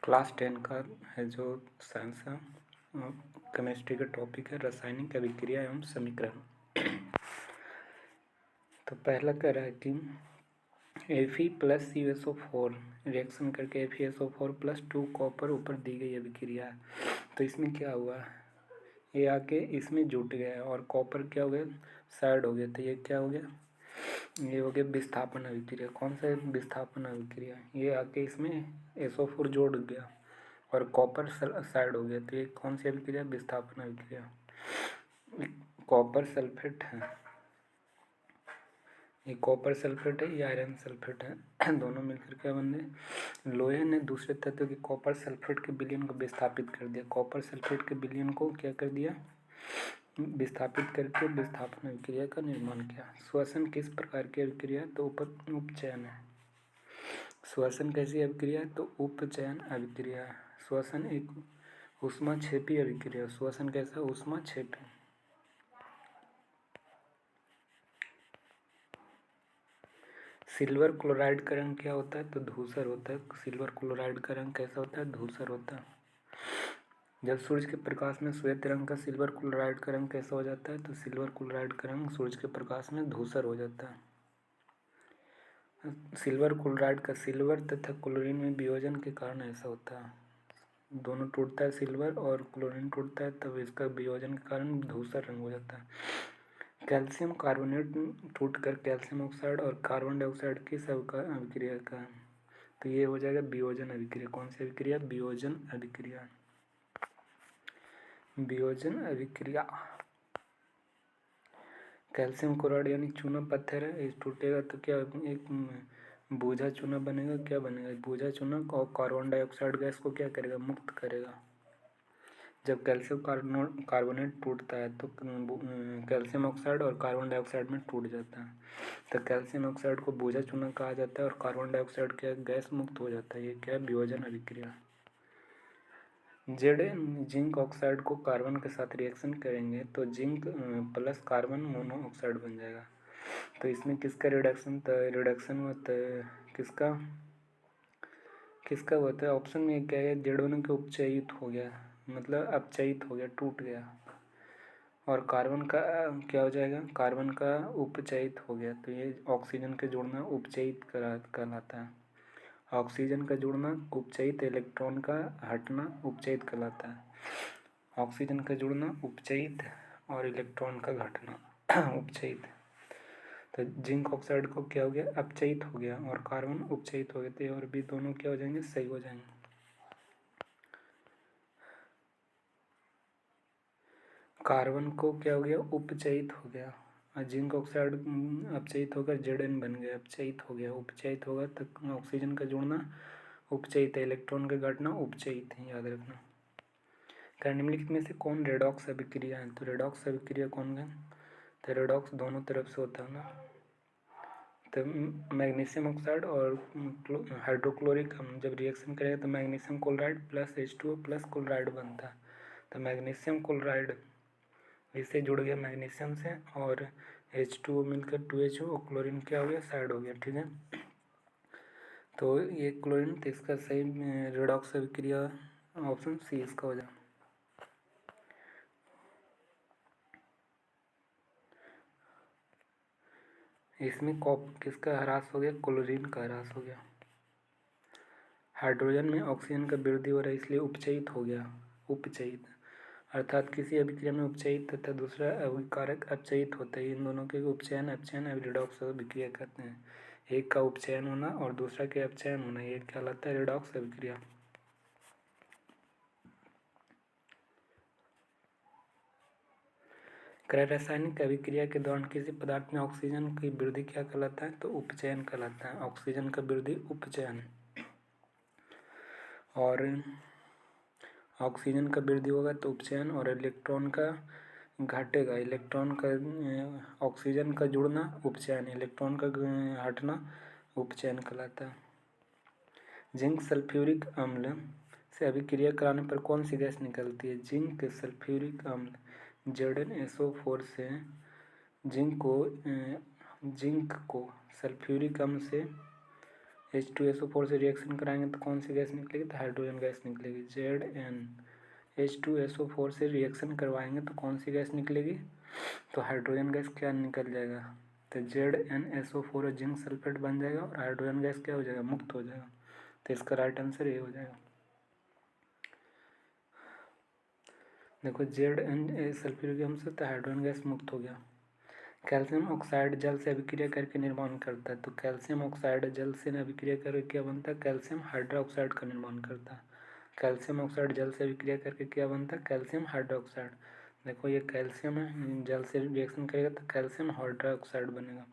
Class 10 का है जो साइंस का केमिस्ट्री का टॉपिक है रासायनिक अभिक्रिया एवं समीकरण। तो पहला कह रहा है कि Fe प्लस CuSO4 रिएक्शन करके FeSO4 प्लस 2 कॉपर ऊपर दी गई अभिक्रिया है। तो इसमें क्या हुआ, ये आके इसमें जुट गया और कॉपर क्या हो गया, साइड हो गया। तो ये क्या हो गया, ये हो गया विस्थापन अभिक्रिया। कौन सा विस्थापन अभिक्रिया, ये आके इसमें SO4 जोड़ गया और कॉपर साइड हो गया। तो ये कौन सी अभिक्रिया, विस्थापन अभिक्रिया। कॉपर सल्फेट है, ये कॉपर सल्फेट है, ये आयरन सल्फेट है। दोनों मिलकर क्या बने, लोहे ने दूसरे तत्व के कॉपर सल्फेट के विलयन को विस्थापित कर दिया। कॉपर सल्फेट के विलयन को क्या कर दिया, विस्थापित करके विस्थापन अभिक्रिया का निर्माण किया। श्वसन किस प्रकार की अभिक्रिया, तो उपचयन है। श्वसन कैसी अभिक्रिया है, तो उपचयन अभिक्रिया है। श्वसन एक ऊष्माक्षेपी अभिक्रिया। श्वसन कैसा, ऊष्माक्षेपी। सिल्वर क्लोराइड का रंग क्या होता है, तो धूसर होता है। सिल्वर क्लोराइड का रंग कैसा होता है, धूसर होता है। जब सूरज के प्रकाश में श्वेत रंग का सिल्वर क्लोराइड का रंग कैसा हो जाता है, तो सिल्वर क्लोराइड का रंग सूरज के प्रकाश में धूसर हो जाता है। सिल्वर क्लोराइड का सिल्वर तथा क्लोरीन में वियोजन के कारण ऐसा होता है। दोनों टूटता है, सिल्वर और क्लोरीन टूटता है, तब इसका वियोजन के कारण धूसर रंग हो जाता है। कैल्शियम कार्बोनेट टूटकर कैल्शियम ऑक्साइड और कार्बन डाइऑक्साइड की अभिक्रिया का, तो ये हो जाएगा वियोजन अभिक्रिया। कौन सी अभिक्रिया, वियोजन अभिक्रिया। वियोजन अभिक्रिया। कैल्शियम क्लोराइड यानी चूना पत्थर है, ये टूटेगा तो क्या एक बूझा चूना बनेगा। क्या बनेगा, बूझा चूना और कार्बन डाइऑक्साइड गैस को क्या करेगा, मुक्त करेगा। जब कैल्शियम कार्बोनेट टूटता है तो कैल्शियम ऑक्साइड और कार्बन डाइऑक्साइड में टूट जाता है। तो कैल्शियम ऑक्साइड को बूझा चूना कहा जाता है और कार्बन डाइऑक्साइड क्या गैस मुक्त हो जाता है। ये क्या है, वियोजन अभिक्रिया। जिंक ऑक्साइड को कार्बन के साथ रिएक्शन करेंगे तो जिंक प्लस कार्बन मोनोऑक्साइड बन जाएगा। तो इसमें किसका रिडक्शन, तो रिडक्शन होता है किसका होता है, ऑप्शन में क्या है, जेडोन के उपचयित हो गया, मतलब अपचयित हो गया, टूट गया। और कार्बन का क्या हो जाएगा, कार्बन का उपचयित हो गया। तो ये ऑक्सीजन के जुड़ना उपचयित कहलाता है। ऑक्सीजन का जुड़ना उपचयित, इलेक्ट्रॉन का हटना उपचयित कहलाता है। ऑक्सीजन का जुड़ना उपचयित और इलेक्ट्रॉन का घटना उपचयित। तो जिंक ऑक्साइड को क्या हो गया, अपचयित हो गया और कार्बन उपचयित हो गए। तो और भी दोनों क्या हो जाएंगे, सही हो जाएंगे। कार्बन को क्या हो गया, उपचयित हो गया और जिंक ऑक्साइड अपचयित होकर Zn बन गया, अपचयित हो गया। उपचयित होगा तो ऑक्सीजन का जुड़ना उपचयित है, इलेक्ट्रॉन का घटना उपचयित है, याद रखना। क्या निम्नलिखित में से कौन रेडॉक्स अभिक्रिया है, तो रेडॉक्स अभिक्रिया कौन है, तो रेडॉक्स दोनों तरफ से होता है ना। तो मैग्नीशियम ऑक्साइड और हाइड्रोक्लोरिक अम्ल जब रिएक्शन करेगा तो magnesium chloride plus H2O plus chloride बनता है। तो मैग्नीशियम क्लोराइड इससे जुड़ गया मैग्नीशियम से और H2O मिलकर 2HO और क्लोरीन क्या हो गया, साइड हो गया। ठीक है, तो ये क्लोरीन, तो इसका सही रेडॉक्स अभिक्रिया ऑप्शन सी इसका हो जाए। इसमें किसका ह्रास हो गया, क्लोरीन का ह्रास हो गया। हाइड्रोजन में ऑक्सीजन का वृद्धि हो रहा है इसलिए उपचयित हो गया, उपचयित। अर्थात किसी अभिक्रिया में उपचयित तथा दूसरा अभिकारक अपचयित होता है। इन दोनों के उपचयन अपचयन रेडॉक्स अभिक्रिया कहते हैं। एक का उपचयन होना और दूसरा के अपचयन होना, ये कहलाता है रेडॉक्स अभिक्रिया। क्रय रासायनिक अभिक्रिया के दौरान किसी पदार्थ में ऑक्सीजन की वृद्धि क्या कहलाता है, तो उपचयन कहलाता है। ऑक्सीजन का वृद्धि उपचयन। और ऑक्सीजन का वृद्धि होगा तो उपचयन, और इलेक्ट्रॉन का घटेगा, इलेक्ट्रॉन का ऑक्सीजन का जुड़ना उपचयन, इलेक्ट्रॉन का हटना उपचयन कहलाता है। जिंक सल्फ्यूरिक अम्ल से अभिक्रिया कराने पर कौन सी गैस निकलती है, जिंक सल्फ्यूरिक अम्ल ZnSO4 से जिंक को सल्फ्यूरिक अम्ल से H2SO4 से रिएक्शन कराएंगे तो कौन सी गैस निकलेगी? तो हाइड्रोजन गैस निकलेगी। ZnH2SO4 से रिएक्शन करवाएंगे तो कौन सी गैस निकलेगी? तो हाइड्रोजन गैस क्या निकल जाएगा? तो ZnSO4 और जिंक सल्फेट बन जाएगा और हाइड्रोजन गैस क्या हो जाएगा? मुक्त हो जाएगा। तो इसका राइट आंसर ये हो जाएगा। देखो Zn सल्फ्यूरिक एसिड से तो हाइड्रोजन गैस मुक्त हो गया। कैल्शियम ऑक्साइड जल से अभिक्रिया करके निर्माण करता है। तो कैल्शियम ऑक्साइड जल से अभिक्रिया करके क्या बनता है? कैल्शियम हाइड्रोक्साइड का निर्माण करता है। कैल्शियम ऑक्साइड जल से अभिक्रिया करके क्या बनता है? Calcium hydroxide. देखो ये कैल्शियम है, जल से रिएक्शन करेगा तो कैल्शियम हाइड्रोक्साइड बनेगा।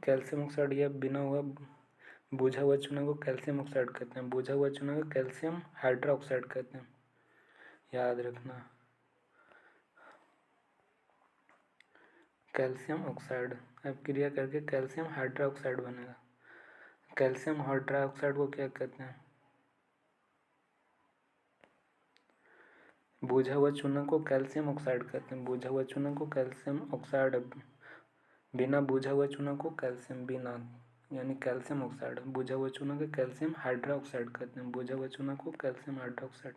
कैल्शियम ऑक्साइड या बिना हुआ बुझा हुआ चूना को कैल्शियम ऑक्साइड कहते हैं, बुझा हुआ चूना को कैल्शियम हाइड्रोक्साइड कहते हैं, याद रखना। कैल्शियम ऑक्साइड अभिक्रिया करके कैल्शियम हाइड्रोक्साइड बनेगा। कैल्शियम हाइड्रोक्साइड को क्या कहते हैं? बुझा हुआ चूना को कैल्शियम ऑक्साइड कहते हैं, बुझा हुआ चूना को कैल्शियम ऑक्साइड, बिना बुझा हुआ चूना को कैल्शियम, बिना यानी कैल्शियम ऑक्साइड, बुझा हुआ चूना को कैल्शियम हाइड्रोक्साइड कहते हैं, बुझा हुआ चूना को कैल्शियम हाइड्रोक्साइड।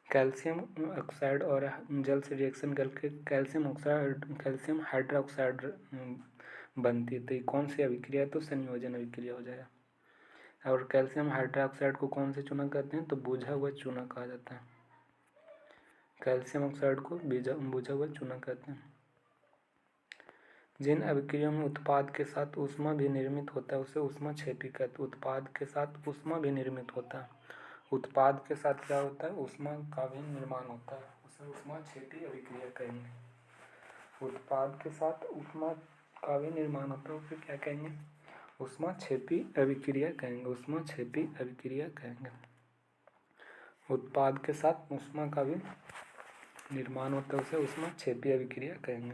कैल्शियम ऑक्साइड और जल से रिएक्शन करके कैल्शियम ऑक्साइड कैल्शियम हाइड्रोक्साइड बनती है। तो ये कौन सी अभिक्रिया है? तो संयोजन अभिक्रिया हो जाएगा। और कैल्शियम हाइड्रोक्साइड को कौन से चूना कहते हैं? तो बुझा हुआ चूना कहा जाता है। कैल्शियम ऑक्साइड को बुझा हुआ चूना कहते हैं। जिन अभिक्रियाओं में उत्पाद के साथ ऊष्मा भी निर्मित होता है उसे ऊष्माक्षेपी कहते हैं। उत्पाद के साथ ऊष्मा भी निर्मित होता है, उत्पाद के साथ क्या होता है? ऊष्मा का भी निर्माण होता है, उसे ऊष्माक्षेपी अभिक्रिया कहेंगे। उत्पाद के साथ ऊष्मा का भी निर्माण होता है उसे क्या कहेंगे? ऊष्माक्षेपी अभिक्रिया कहेंगे, ऊष्माक्षेपी अभिक्रिया कहेंगे। उत्पाद के साथ ऊष्मा का भी निर्माण होता है उसे ऊष्माक्षेपी अभिक्रिया कहेंगे।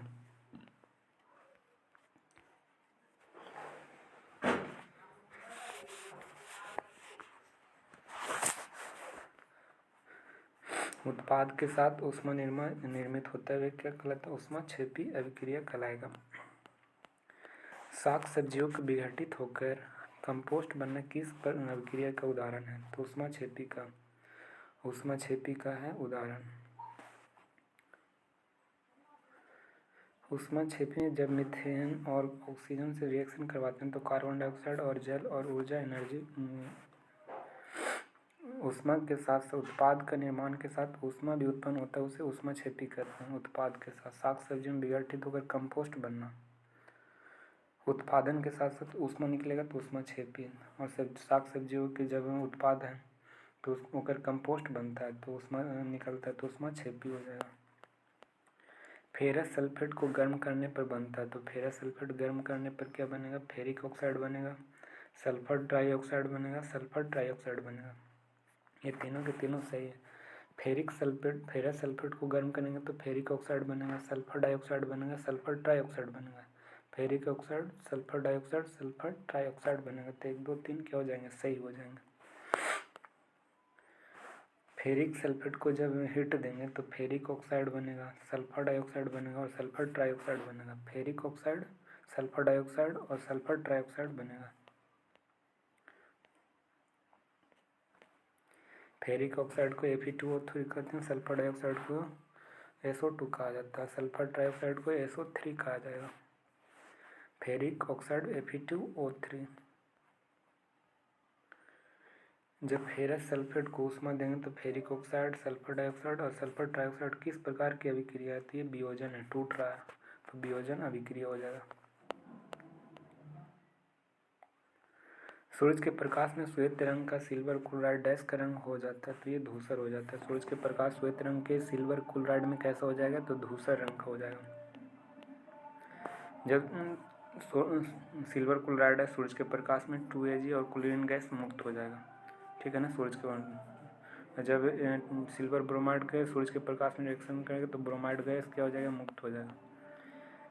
उत्पाद के साथ ऊष्मा निर्मित होता है क्या कहलाता है? ऊष्माक्षेपी अभिक्रिया कहलाएगा। साग सब्जियों का विघटित होकर कंपोस्ट बनना किस अभिक्रिया का उदाहरण है? तो ऊष्माक्षेपी का है उदाहरण। ऊष्माक्षेपी में जब मीथेन और ऑक्सीजन से रिएक्शन करवाते हैं तो कार्बन डाइऑक्साइड और जल और ऊर्जा एनर्जी ऊष्मा के साथ उत्पाद का निर्माण के साथ ऊष्मा भी उत्पन्न होता है उसे ऊष्माक्षेपी कहते हैं। उत्पाद के साथ साग सब्जी में विघटित होकर कंपोस्ट बनना, उत्पादन के साथ साथ ऊष्मा निकलेगा तो ऊष्माक्षेपी। और साग सब्जियों के जब उत्पाद है तो होकर कंपोस्ट बनता है तो ऊष्मा निकलता है तो ऊष्माक्षेपी हो जाएगा। फेरस सल्फेट को गर्म करने पर बनता है तो फेरस सल्फेट गर्म करने पर क्या बनेगा? फेरिक ऑक्साइड बनेगा, सल्फर डाइऑक्साइड बनेगा, सल्फर ट्राइऑक्साइड बनेगा। ये तीनों के तीनों सही है। फेरस सल्फेट को गर्म करेंगे तो फेरिक ऑक्साइड बनेगा, सल्फर डाइऑक्साइड बनेगा, सल्फर ट्राइऑक्साइड बनेगा। Ferric oxide, sulphur dioxide, sulphur trioxide बनेगा। तो 1 2 3 क्या हो जाएंगे? सही हो जाएंगे। फेरिक सल्फेट को जब हीट देंगे तो फेरिक ऑक्साइड बनेगा, सल्फर डाइऑक्साइड बनेगा और सल्फर ट्राइऑक्साइड बनेगा। फेरिक ऑक्साइड, सल्फर डाइऑक्साइड और सल्फर ट्राइऑक्साइड बनेगा। फेरिक ऑक्साइड को Fe2O3 कहते हैं, सल्फर डाइऑक्साइड को SO2 कहा जाता है, सल्फर ट्राइऑक्साइड को SO3 कहा जाएगा। Ferric oxide Fe2O3। जब फेरस सल्फेट को ऊष्मा देंगे तो फेरिक ऑक्साइड, सल्फर डाइऑक्साइड और सल्फर ट्राइऑक्साइड किस प्रकार की अभिक्रिया आती है? वियोजन है, टूट रहा है तो वियोजन अभिक्रिया हो जाएगा। सूरज के प्रकाश में श्वेत रंग का सिल्वर क्लोराइड डैश का रंग हो जाता है तो ये धूसर हो जाता है। सूरज के प्रकाश श्वेत रंग के सिल्वर क्लोराइड में कैसा हो जाएगा? तो धूसर रंग का हो जाएगा। जब सिल्वर क्लोराइड है सूरज के प्रकाश में 2Ag और क्लोरीन गैस मुक्त हो जाएगा, ठीक है ना। सूरज के जब सिल्वर ब्रोमाइड के सूरज के प्रकाश में रिएक्शन करेगा तो ब्रोमाइड गैस क्या हो जाएगा? मुक्त हो जाएगा।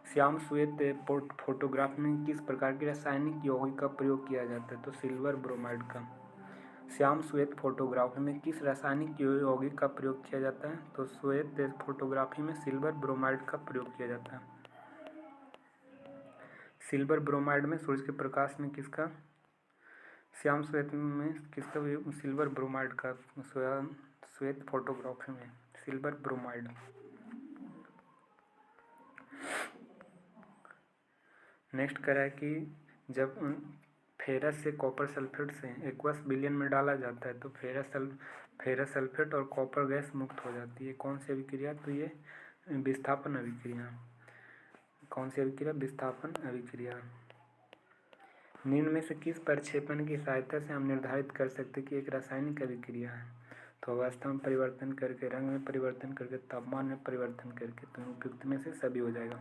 श्याम श्वेत फोटोग्राफ में किस प्रकार के रासायनिक यौगिक का प्रयोग किया जाता है? तो सिल्वर ब्रोमाइड का। श्याम श्वेत फोटोग्राफी में किस रासायनिक यौगिक का प्रयोग किया जाता है? तो श्वेत फोटोग्राफी में सिल्वर ब्रोमाइड का प्रयोग किया जाता है। सिल्वर ब्रोमाइड में सूरज के प्रकाश में किसका श्याम श्वेत में किसका भी सिल्वर ब्रोमाइड का श्वेत फोटोग्राफी में सिल्वर ब्रोमाइड। नेक्स्ट करा है कि जब फेरस से कॉपर सल्फेट से एक्वस विलयन में डाला जाता है तो फेरस सल्फेट और कॉपर गैस मुक्त हो जाती है। कौन सी अभिक्रिया? तो ये विस्थापन अभिक्रिया। कौन सी अभिक्रिया? विस्थापन अभिक्रिया। निम्न में से किस प्रक्षेपण की सहायता से हम निर्धारित कर सकते हैं कि एक रासायनिक अभिक्रिया है? तो अवस्था में परिवर्तन करके, रंग में परिवर्तन करके, तापमान में परिवर्तन करके। तो उपयुक्त में से सभी हो जाएगा।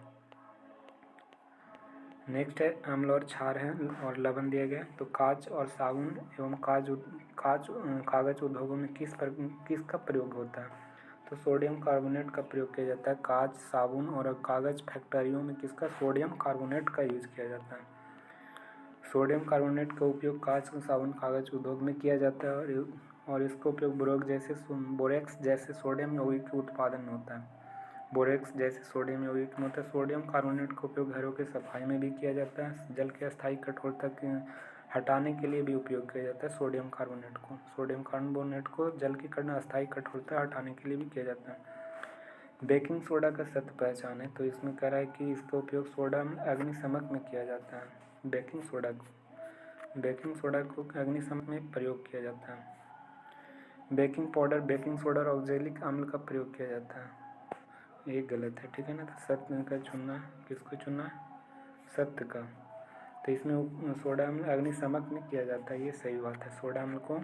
नेक्स्ट है अम्ल और क्षार है और लवण दिया गया। तो कांच और साबुन एवं कागज उद्योगों में किसका प्रयोग होता है? तो सोडियम कार्बोनेट का प्रयोग किया जाता है। कांच, साबुन और कागज फैक्ट्रियों में किसका? सोडियम कार्बोनेट का यूज किया जाता है। सोडियम कार्बोनेट का उपयोग कांच, साबुन, कागज उद्योग में किया जाता है और इसका उपयोग बोरेक्स जैसे सोडियम यौगिक के उत्पादन में होता है। बोरेक्स जैसे सोडियम यौगिक में होता है। सोडियम कार्बोनेट का उपयोग घरों की सफाई में भी किया जाता है। जल के अस्थायी कठोरता हटाने के लिए भी उपयोग किया जाता है सोडियम कार्बोनेट को जल की अस्थायी कठोरता हटाने के लिए भी किया जाता है। बेकिंग सोडा का सत्य पहचान है। तो इसमें कह रहा है कि इसका उपयोग सोडा अग्निशमक में किया जाता है। बेकिंग सोडा को अग्निशमक में प्रयोग किया जाता है। बेकिंग पाउडर, बेकिंग सोडा और ऑक्जेलिक अम्ल का प्रयोग किया जाता है। ये गलत है, ठीक है ना। तो सत्य का चुनना, किसको चुनना? सत्य का। तो इसमें सोडा अम्ल अग्निशमक में किया जाता है, ये सही बात है। सोडा अम्ल को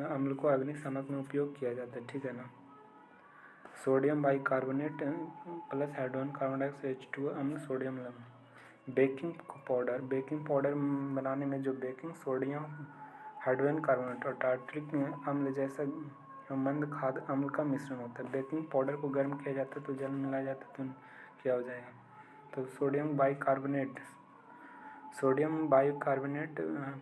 अम्ल को अग्निशमक में उपयोग किया जाता है, ठीक है ना। Sodium bicarbonate plus hydrogen carbon dioxide H2O अम्ल सोडियम लवण। बेकिंग पाउडर बनाने में जो बेकिंग सोडियम, हाइड्रोजन कार्बोनेट और टार्टरिक अम्ल जैसा मंद खाद्य अम्ल का मिश्रण होता है। बेकिंग पाउडर को गर्म किया जाता है तो जल मिलाया जाता है तो क्या हो जाएगा? तो सोडियम बाइकार्बोनेट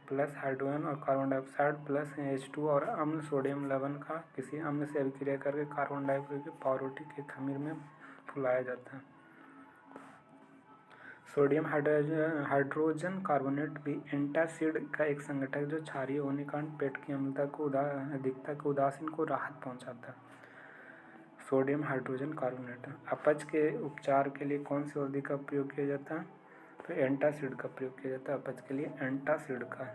प्लस हाइड्रोजन और कार्बन डाइऑक्साइड प्लस H2O और अम्ल सोडियम लवण का किसी अम्ल से अभिक्रिया करके कार्बन डाइऑक्साइड के पावरोटी के खमीर में फुलाया जाता है। सोडियम हाइड्रोजन कार्बोनेट भी एंटासिड का एक संघटक जो क्षारीय होने के कारण पेट की अधिकता को उदासीन को राहत पहुंचाता है। Sodium hydrogen carbonate. अपच के उपचार के लिए कौन सी औषधि का प्रयोग किया जाता है? तो एंटासिड का प्रयोग किया जाता है अपच के लिए, एंटासिड का।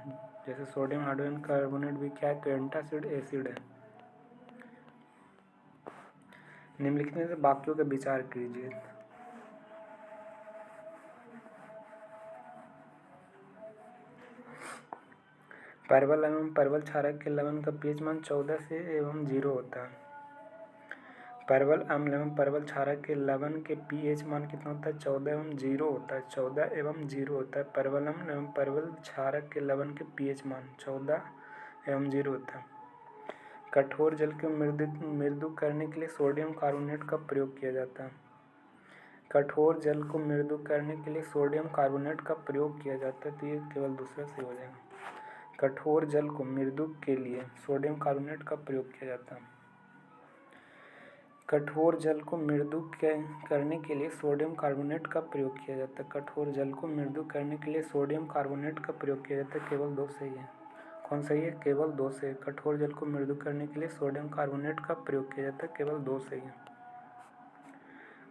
जैसे सोडियम हाइड्रोजन कार्बोनेट भी क्या है? तो एंटासिड एसिड है। निम्नलिखित में से वाक्यों का विचार कीजिए। परवल एवं परवल क्षारक के लवण का पीएच मान 14 से एवं 0 होता है। परवल अम्ल एवं परवल क्षारक के लवण के पीएच मान कितना होता है? 14 एवं 0 होता है। 14 एवं 0 होता है। परवल अम्ल एवं परवल क्षारक के लवण के पीएच मान 14 एवं 0 होता है। कठोर जल को मृदु करने के लिए सोडियम कार्बोनेट का प्रयोग किया जाता है। कठोर जल को मृदु करने के लिए सोडियम कार्बोनेट का प्रयोग किया जाता है, तो ये केवल दूसरा सही हो जाएगा। कठोर जल को मृदु के लिए सोडियम कार्बोनेट का प्रयोग किया जाता है। कठोर जल को मृदु करने के लिए सोडियम कार्बोनेट का प्रयोग किया जाता है। कठोर जल को मृदु करने के लिए सोडियम कार्बोनेट का प्रयोग किया जाता है। केवल 2 सही है। कौन सही है? केवल 2 सही है। कठोर जल को मृदु करने के लिए सोडियम कार्बोनेट का प्रयोग किया जाता है। केवल 2 सही है।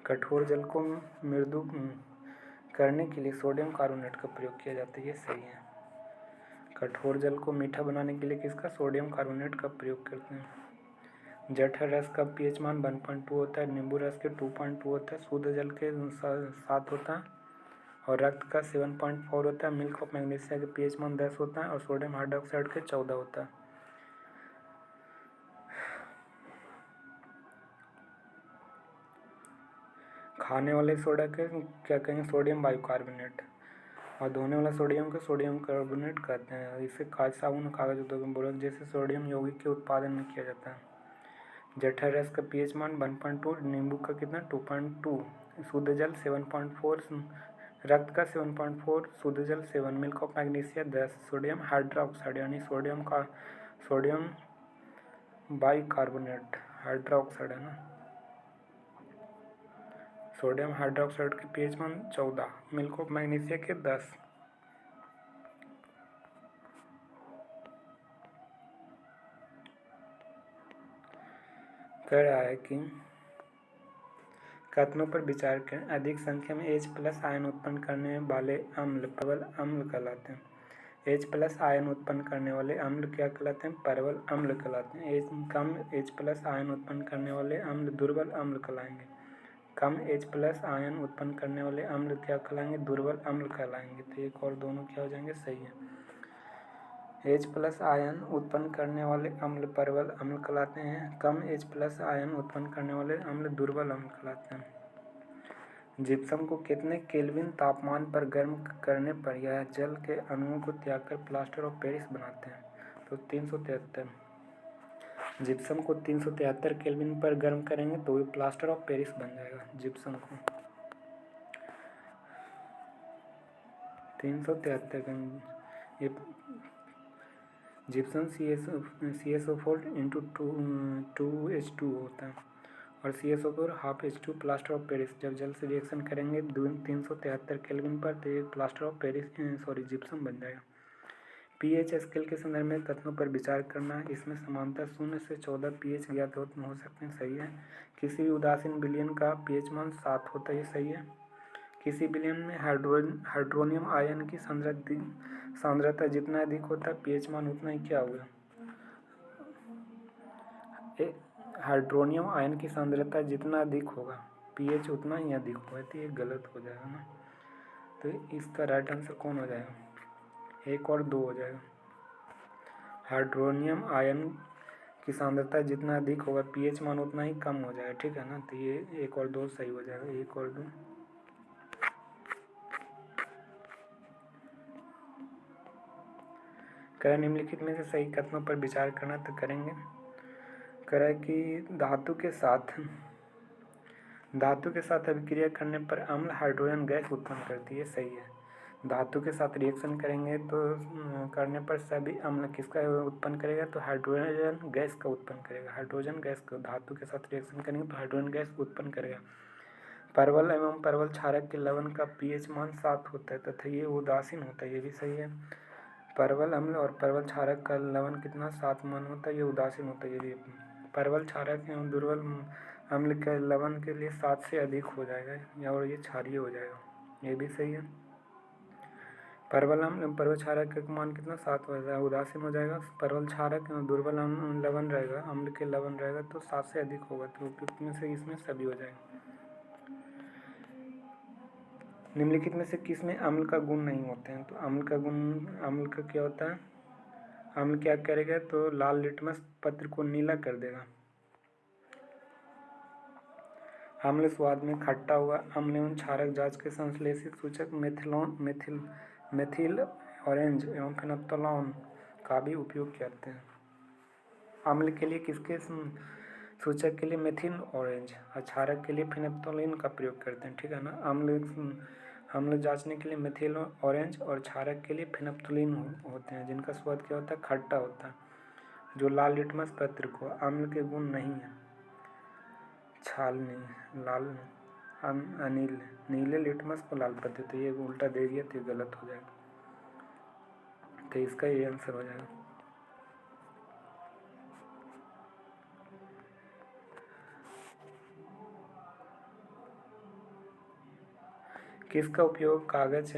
कठोर जल को मृदु करने के लिए सोडियम कार्बोनेट का प्रयोग किया जाता है, ये सही है। कठोर जल को मीठा बनाने के लिए किसका? सोडियम कार्बोनेट का प्रयोग करते हैं। जठर रस का पीएच मान 1.2 होता है। नींबू रस के 2.2 होता है। शुद्ध जल के 7 होता है और रक्त का 7.4 होता है। मिल्क ऑफ मैग्नीशिया के पीएच मान 10 होता है और सोडियम हाइड्रोक्साइड के 14 होता है। खाने वाले सोडा के क्या कहेंगे? Sodium bicarbonate. और धोने वाला सोडियम को सोडियम कार्बोनेट कहते हैं। इसे कांच, साबुन, कागज उद्योग में बोरोक जैसे सोडियम यौगिक के उत्पादन में किया जाता है। जठर रस का पीएच मान 1.2, नींबू का कितना? 2.2, शुद्ध जल 7.4, रक्त का 7.4, शुद्ध जल 7, milk of magnesia 10, sodium hydroxide यानी सोडियम बाइकार्बोनेट, हाइड्रोक्साइड है ना। सोडियम हाइड्रोक्साइड के pH मान 14, मिल्क ऑफ मैग्नीशिया के 10। कह रहा है कि कथनों पर विचार करें। अधिक संख्या में H+ आयन उत्पन्न करने वाले अम्ल परवल अम्ल कहलाते हैं। H+ आयन उत्पन्न करने वाले अम्ल क्या कहलाते हैं? परवल अम्ल कहलाते हैं। कम H+ आयन उत्पन्न करने वाले अम्ल दुर्बल अम्ल कहलाएंगे। कम H+ आयन उत्पन्न करने वाले अम्ल क्या कहलाएंगे? दुर्बल अम्ल कहलाएंगे। तो एक और दोनों क्या हो जाएंगे? सही है। H+ आयन उत्पन्न करने वाले अम्ल परवल अम्ल कहलाते हैं। कम H+ आयन उत्पन्न करने वाले अम्ल दुर्बल अम्ल कहलाते हैं। जिप्सम को कितने केल्विन तापमान पर गर्म करने पर यह जल के अणुओं को त्याग कर प्लास्टर ऑफ पेरिस बनाते हैं? तो 373। जिप्सम को 373 केल्विन पर गर्म करेंगे तो ये प्लास्टर ऑफ पेरिस बन जाएगा। जिप्सम को 373 ये जिप्सम CSO4 इंटू 2H2 होता है और CSO4 ½ H2 plaster of Paris. जब जल से रिएक्शन करेंगे 373 केल्विन पर तो ये प्लास्टर ऑफ पेरिस जिप्सम बन जाएगा। pH स्केल के संदर्भ में कथनों पर विचार करना। इसमें समानता 0 से 14 pH ज्ञात हो सकते हैं। सही है। किसी भी उदासीन विलयन का pH मान 7 होता है। ये सही है। किसी विलयन में हाइड्रोनियम आयन की सांद्रता जितना अधिक होता है pH मान उतना ही क्या होगा? हाइड्रोनियम आयन की सांद्रता जितना अधिक होगा pH उतना ही अधिक होगा। तो ये गलत हो जाएगा ना। तो इसका राइट आंसर कौन हो जाएगा? 1 और 2 हो जाएगा। हाइड्रोनियम आयन की सांद्रता जितना अधिक होगा pH मान उतना ही कम हो जाएगा। ठीक है ना। तो ये 1 और 2 सही हो जाएगा। 1 और 2। करें निम्नलिखित में से सही कथनों पर विचार करना। तो करेंगे। करें कि धातु के साथ अभिक्रिया करने पर अम्ल हाइड्रोजन गैस उत्पन्न करती है। सही है। धातु के साथ रिएक्शन करेंगे तो करने पर सभी अम्ल किसका उत्पन्न करेगा? तो हाइड्रोजन गैस का उत्पन्न करेगा। हाइड्रोजन गैस का धातु के साथ रिएक्शन करेंगे तो हाइड्रोजन गैस उत्पन्न करेगा। परवल एवं परवल क्षारक के लवण का pH मान 7 होता है तथा ये उदासीन होता है। ये भी सही है। परवल अम्ल और परवल क्षारक का लवण कितना 7 मान होता है? ये उदासीन होता है। ये भी परवल क्षारक एवं दुर्बल अम्ल के लवण के लिए 7 से अधिक हो जाएगा और ये क्षारीय हो जाएगा। ये भी सही है। परवल अम्ल परवल क्षारक का मान कितना 7 हो जाएगा? उदासीन हो जाएगा। परवल क्षारक एवं दुर्बल लवण रहेगा, अम्ल के लवण रहेगा तो 7 से अधिक होगा। तो उपयुक्त में से इसमें सभी हो जाएगा। निम्नलिखित में से किस में अम्ल का गुण नहीं होते हैं? तो अम्ल का क्या होता है? अम्ल क्या करेगा? तो लाल लिटमस पत्र को नीला कर देगा। अम्ल स्वाद में खट्टा हुआ। अम्ल एवं क्षारक जांच के संश्लेषित सूचक मेथिल ऑरेंज एवं फेनोल्फथालीन का भी उपयोग करते हैं। अम्ल के लिए किसके सूचक के लिए मेथिल ऑरेंज और क्षारक के लिए फेनोल्फथालीन का प्रयोग करते हैं। ठीक है ना। अम्ल जांचने के लिए मेथिल ऑरेंज और क्षारक के लिए फेनोल्फथालीन होते हैं जिनका स्वाद क्या होता है? खट्टा होता है। जो लाल लिटमस पत्र को अम्ल के गुण नहीं है, छाल नहीं, लाल अनिल नीले लिटमस को लाल पत्र, तो ये उल्टा दे दिया तो ये गलत हो जाएगा। तो इसका ये आंसर हो जाएगा। किसका उपयोग कागज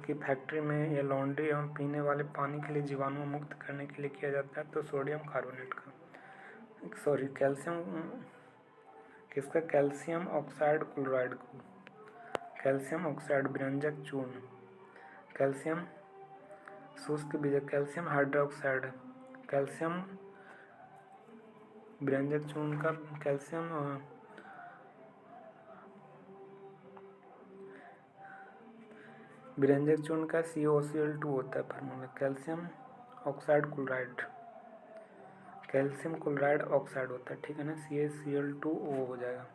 की फैक्ट्री में या लॉन्ड्री एवं पीने वाले पानी के लिए जीवाणु मुक्त करने के लिए किया जाता है? तो सोडियम कार्बोनेट का किसका? कैल्शियम ऑक्साइड क्लोराइड को। कैल्शियम ऑक्साइड विरंजक चूर्ण, कैल्शियम शुष्क बीजक, कैल्शियम हाइड्रोक्साइड, कैल्शियम विरंजक चूर्ण का कैल्शियम विरंजक चूर्ण का COCl2 होता है formula. Calcium oxide chloride, calcium chloride oxide होता है। ठीक है ना। CaCl2O हो जाएगा।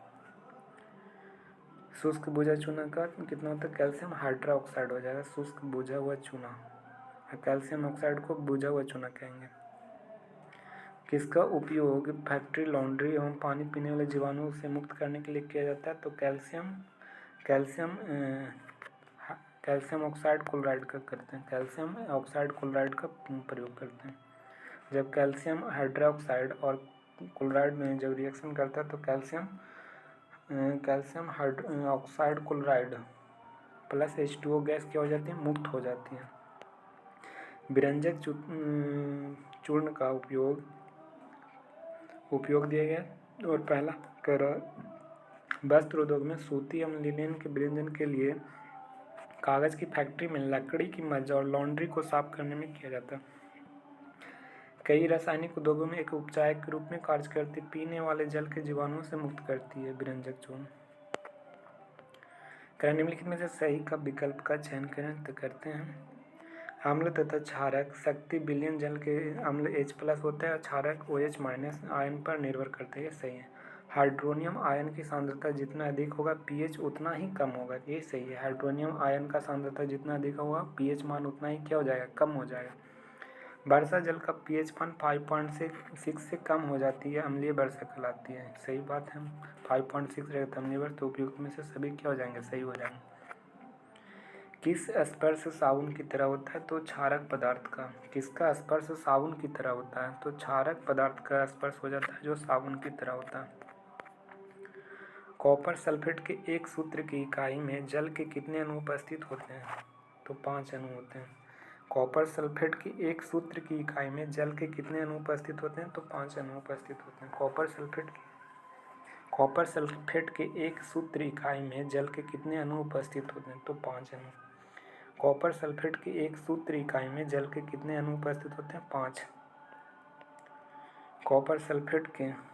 शुष्क बुझा चूना का कितना होता है? कैल्शियम हाइड्रोक्साइड हो जाएगा। शुष्क बुझा हुआ चूना। कैल्शियम ऑक्साइड को बुझा हुआ चूना कहेंगे। किसका उपयोग फैक्ट्री, लॉन्ड्री एवं पानी पीने वाले जीवाणु से मुक्त करने के लिए किया जाता है? तो calcium calcium calcium oxide chloride का करते हैं, कैल्शियम ऑक्साइड क्लोराइड का प्रयोग करते हैं। जब कैल्शियम हाइड्रोक्साइड और क्लोराइड में जब रिएक्शन करता है तो calcium oxide chloride plus H2O gas क्या हो जाती है, मुक्त हो जाती है। विरंजक चूर्ण का उपयोग दिया गया। और पहला कर वस्त्र उद्योग में सूती एवं लिनेन के विरंजन के लिए कागज की फैक्ट्री में लकड़ी की मज्जा और लॉन्ड्री को साफ करने में किया जाता है। कई रासायनिक उद्योगों में एक उपचायक के रूप में कार्य करती, पीने वाले जल के जीवाणुओं से मुक्त करती है विरंजक चूर्ण। निम्नलिखित में से सही का विकल्प का चयन करें तो करते हैं। अम्ल तथा क्षारक शक्ति विलयन जल के अम्ल H+ होता है और क्षारक OH- आयन पर निर्भर करते हैं, ये सही है। हाइड्रोनियम आयन की सांद्रता जितना अधिक होगा pH उतना ही कम होगा, ये सही है। हाइड्रोनियम आयन का सांद्रता जितना अधिक होगा pH मान उतना ही क्या हो जाएगा, कम हो जाएगा। वर्षा जल का pH मान 5.6 से कम हो जाती है, अम्लीय वर्षा कहलाती है, सही बात है। 5.6 रहेगा अम्लीय वर्षा, तो उपयुक्त में से सभी क्या हो जाएंगे, सही हो जाएंगे। किस स्पर्श साबुन की तरह होता है, तो क्षारक पदार्थ का। किसका स्पर्श साबुन की तरह होता है, तो क्षारक पदार्थ का स्पर्श हो जाता है जो साबुन की तरह होता है। कॉपर सल्फेट के एक सूत्र की इकाई में जल के कितने अणु उपस्थित होते हैं, तो 5 अणु होते हैं। कॉपर सल्फेट की एक सूत्र की इकाई में जल के कितने अणु उपस्थित होते हैं, तो 5 अणु उपस्थित होते हैं। कॉपर सल्फेट के एक सूत्र इकाई में जल के कितने अणु उपस्थित होते हैं, तो 5 अणु। कॉपर सल्फेट की एक सूत्र इकाई में जल के कितने अणु उपस्थित होते हैं, 5। कॉपर सल्फेट के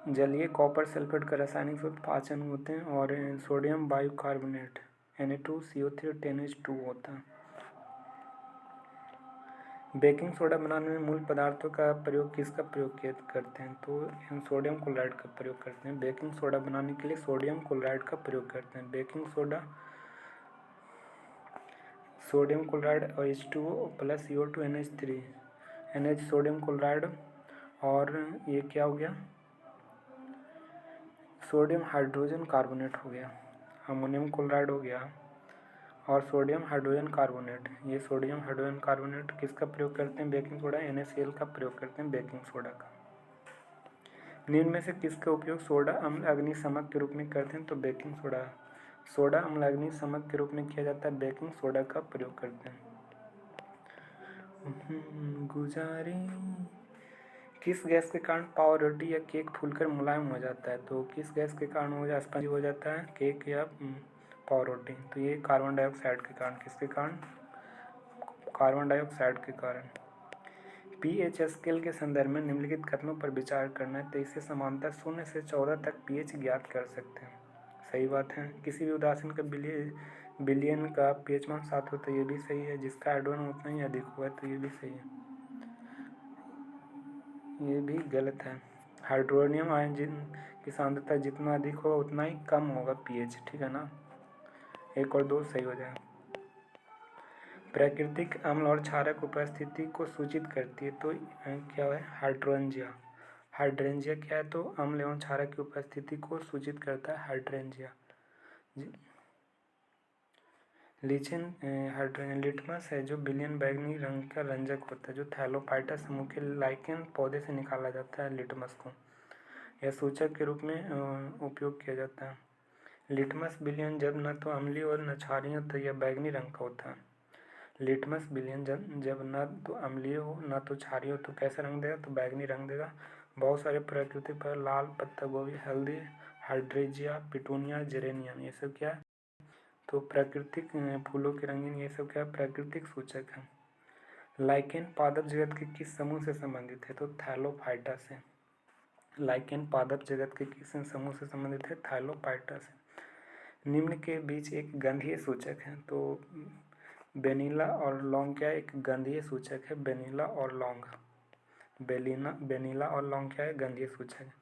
जलीय कॉपर सल्फेट का रासायनिक सूत्र 5 अणु होते हैं और सोडियम बाइकार्बोनेट Na2CO3 10H2 होता है। बेकिंग सोडा बनाने में मूल पदार्थों का प्रयोग किसका प्रयोग करते हैं, तो सोडियम क्लोराइड का प्रयोग करते हैं। बेकिंग सोडा बनाने के लिए सोडियम क्लोराइड का प्रयोग करते हैं। बेकिंग सोडा सोडियम क्लोराइड और H2O plus CO2 NH3 NH sodium chloride और ये क्या हो गया, सोडियम हाइड्रोजन कार्बोनेट हो गया, अमोनियम क्लोराइड हो गया और सोडियम हाइड्रोजन कार्बोनेट। ये सोडियम हाइड्रोजन कार्बोनेट किसका प्रयोग करते हैं, बेकिंग सोडा NaCl का प्रयोग करते हैं बेकिंग सोडा का। निम्न में से किसका उपयोग सोडा अम्ल अग्निशमक के रूप में करते हैं, तो बेकिंग सोडा अम्ल अग्निशमक के रूप में किया जाता है, बेकिंग सोडा का प्रयोग करते हैं। गुजारी किस गैस के कारण पाव रोटी या केक फूलकर मुलायम हो जाता है, तो किस गैस के कारण स्पंज हो जाता है केक या पाव रोटी, तो ये कार्बन डाइऑक्साइड के कारण। किसके कारण, कार्बन डाइऑक्साइड के कारण। pH स्केल के संदर्भ में निम्नलिखित कथनों पर विचार करना है, तो इससे समानता 0 से 14 तक pH ज्ञात कर सकते हैं, सही बात है। किसी भी उदासीन का बिलियन का pH मान 7 हो तो ये भी सही है, जिसका हाइड्रोजन उतना ही अधिक हुआ तो ये भी सही है, ये भी गलत है। हाइड्रोनियम आयन की सांद्रता जितना अधिक होगा उतना ही कम होगा pH, ठीक है ना, 1 और 2 सही हो जाए। प्राकृतिक अम्ल और क्षारक उपस्थिति को सूचित करती है, तो क्या है, हाइड्रेंजिया। हाइड्रेंजिया क्या है, तो अम्ल एवं क्षारक की उपस्थिति को सूचित करता है हाइड्रेंजिया। लिटमस है जो विलयन बैंगनी रंग का रंजक होता है, जो थैलोफाइटा समूह के लाइकेन पौधे से निकाला जाता है। लिटमस को यह सूचक के रूप में उपयोग किया जाता है। लिटमस विलयन जब न तो अम्लीय और न क्षारीय हो तो यह बैंगनी रंग का होता है। लिटमस विलयन जब न तो अम्लीय हो न तो क्षारीय हो तो कैसा रंग देगा, तो बैंगनी रंग देगा। बहुत सारे प्राकृतिक पर लाल पत्ता गोभी, हल्दी, हाइड्रेंजिया, पिटूनिया, जेरेनियम, ये सब क्या है, तो प्राकृतिक फूलों के रंगीन, ये सब क्या प्राकृतिक सूचक है। लाइकेन पादप जगत के किस समूह से संबंधित है, तो थैलोफाइटा से। लाइकेन पादप जगत के किस समूह से संबंधित है, थैलोफाइटा से। निम्न के बीच एक गंधीय सूचक है, तो बेनिला और लौंग क्या एक गंधीय सूचक है, बेनिला और लौंग। बेनिला और लौंग क्या है, गंधीय सूचक है।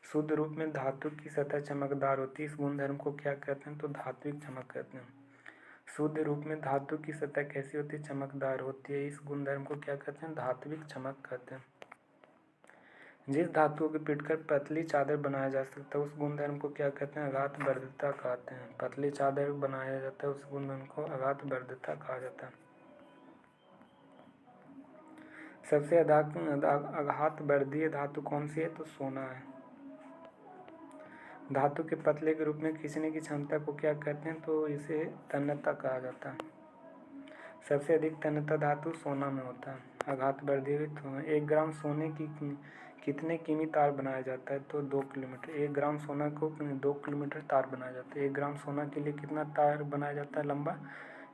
शुद्ध रूप में धातु की सतह चमकदार होती है, इस गुणधर्म को क्या कहते हैं, तो धात्विक चमक कहते हैं। शुद्ध रूप में धातु की सतह कैसी होती है, चमकदार होती है, इस गुणधर्म को क्या कहते हैं, धात्विक चमक कहते हैं। जिस धातुओं की पीटकर पतली चादर बनाया जा सकता है उस गुणधर्म को क्या कहते हैं? अघात वर्धता कहते हैं। पतली चादर बनाया जाता है उस गुणधर्म को अघात वर्धता कहा जाता है। सबसे अघात वर्धीय धातु कौन सी है? तो सोना है। धातु के पतले के रूप में खींचने की क्षमता को क्या कहते हैं? तो इसे तन्यता कहा जाता है। सबसे अधिक तन्यता धातु सोना में होता है। आघात वर्धित 1 ग्राम सोने की कितने किमी तार बनाया जाता है? तो 2 किलोमीटर। 1 ग्राम सोना को 2 किलोमीटर तार बनाया जाता है। 1 ग्राम सोना के लिए कितना तार बनाया जाता है लंबा?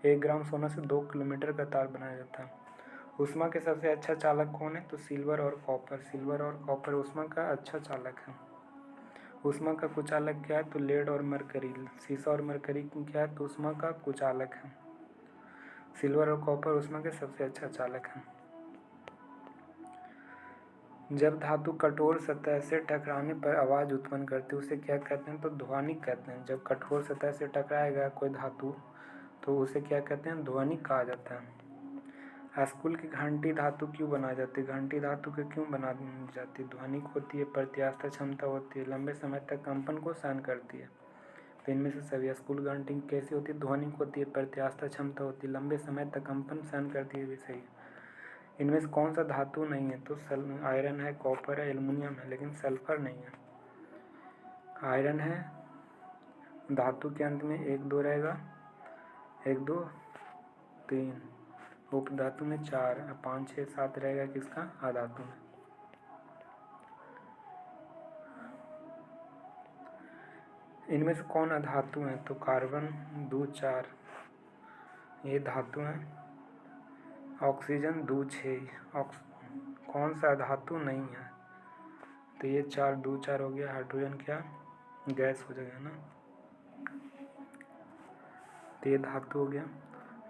1 ग्राम सोना से 2 किलोमीटर का तार बनाया जाता है। ऊष्मा के सबसे अच्छा चालक कौन है? तो सिल्वर और कॉपर। सिल्वर और कॉपर ऊष्मा का अच्छा चालक है। ऊष्मा का कुचालक क्या है? तो लेड और मरकरी। सीसा और मरकरी क्या है? तो ऊष्मा का कुचालक है। सिल्वर और कॉपर ऊष्मा के सबसे अच्छा चालक है। जब धातु कठोर सतह से टकराने पर आवाज़ उत्पन्न करती है उसे क्या कहते हैं? तो ध्वनिक कहते हैं। जब कठोर सतह से टकराएगा कोई धातु तो उसे क्या कहते हैं? ध्वनिक कहा जाता है। स्कूल की घंटी धातु क्यों बनाई जाती है? घंटी धातु के क्यों बनाई जाती है? ध्वनिक होती है, प्रत्यास्थ क्षमता होती है, लंबे समय तक कंपन को सहन करती है। तो इनमें से सभी स्कूल घंटी कैसी होती है? ध्वनिक होती है, प्रत्यास्थ क्षमता होती है, लंबे समय तक कंपन सहन करती है। भी सही है। इनमें से कौन सा धातु नहीं है? तो आयरन है, कॉपर है, एल्युमिनियम है, लेकिन सल्फर नहीं है। आयरन है, धातु के अंत में 1 2 रहेगा, 1 2 3, उपधातु में 4, 5 6 7 रहेगा किसका? अधातु में। इनमें से कौन अधातु है? तो कार्बन 2 4 ये धातु है। ऑक्सीजन 2 6 कौन सा धातु नहीं है? तो ये 4 2 4 हो गया। हाइड्रोजन क्या गैस हो जाएगा ना, तो ये धातु हो गया।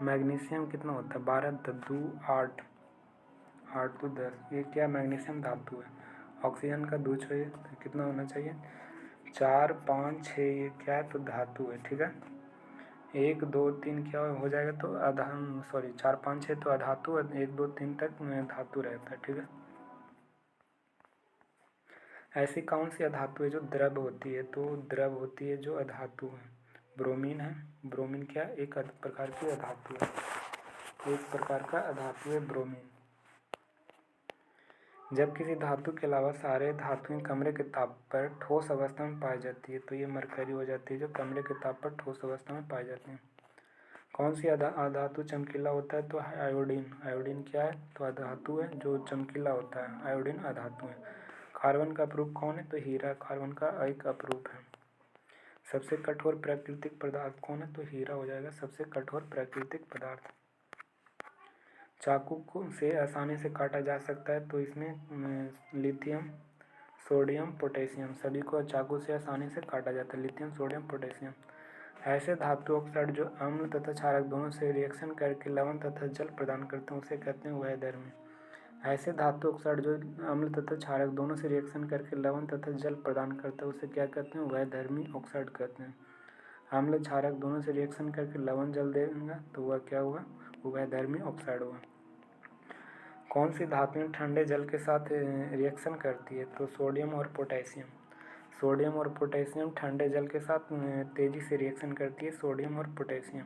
मैग्नीशियम कितना होता है? 12 2 8 8 2 10 ये क्या? मैग्नीशियम धातु है। ऑक्सीजन का 2 6 तो कितना होना चाहिए? 4 5 6 ये क्या है? तो धातु है। ठीक है, 1 2 3 क्या हो जाएगा? तो 4 5 6 तो अधातु, 1 2 3 तक धातु रहता है। ठीक है, ऐसी कौन सी अधातु है जो द्रव होती है? तो द्रव होती है जो अधातु है। ब्रोमीन है। ब्रोमीन क्या? एक प्रकार की अधातु है। एक प्रकार का अधातु है ब्रोमीन। जब किसी धातु के अलावा सारे धातुएं कमरे के ताप पर ठोस अवस्था में पाई जाती है तो ये मरकरी हो जाती है जो कमरे के ताप पर ठोस अवस्था में पाई जाती है। कौन सी अधातु चमकीला होता है? तो आयोडीन। आयोडीन क्या है? तो अधातु है जो चमकीला होता है। आयोडीन अधातु है। कार्बन का अपरूप कौन है? तो हीरा कार्बन का एक अपरूप है। सबसे कठोर प्राकृतिक पदार्थ कौन है? तो हीरा हो जाएगा सबसे कठोर प्राकृतिक पदार्थ। चाकू को से आसानी से काटा जा सकता है तो इसमें लिथियम सोडियम पोटेशियम सभी को चाकू से आसानी से काटा जाता है। Lithium sodium potassium. ऐसे धातु ऑक्साइड जो अम्ल तथा क्षारक दोनों से रिएक्शन करके लवण तथा जल प्रदान करते हैं उसे कहते हैं उभयधर्मी। ऐसे धातु ऑक्साइड जो अम्ल तथा क्षारक दोनों से रिएक्शन करके लवण तथा जल प्रदान करते हैं उसे क्या कहते हैं? उभयधर्मी ऑक्साइड कहते हैं। अम्ल क्षारक दोनों से रिएक्शन करके लवण जल देगा तो वह क्या हुआ? उभयधर्मी ऑक्साइड हुआ। कौन सी धातुएं ठंडे जल के साथ रिएक्शन करती है? तो सोडियम और पोटेशियम। सोडियम और पोटेशियम ठंडे जल के साथ तेजी से रिएक्शन करती है। सोडियम और पोटेशियम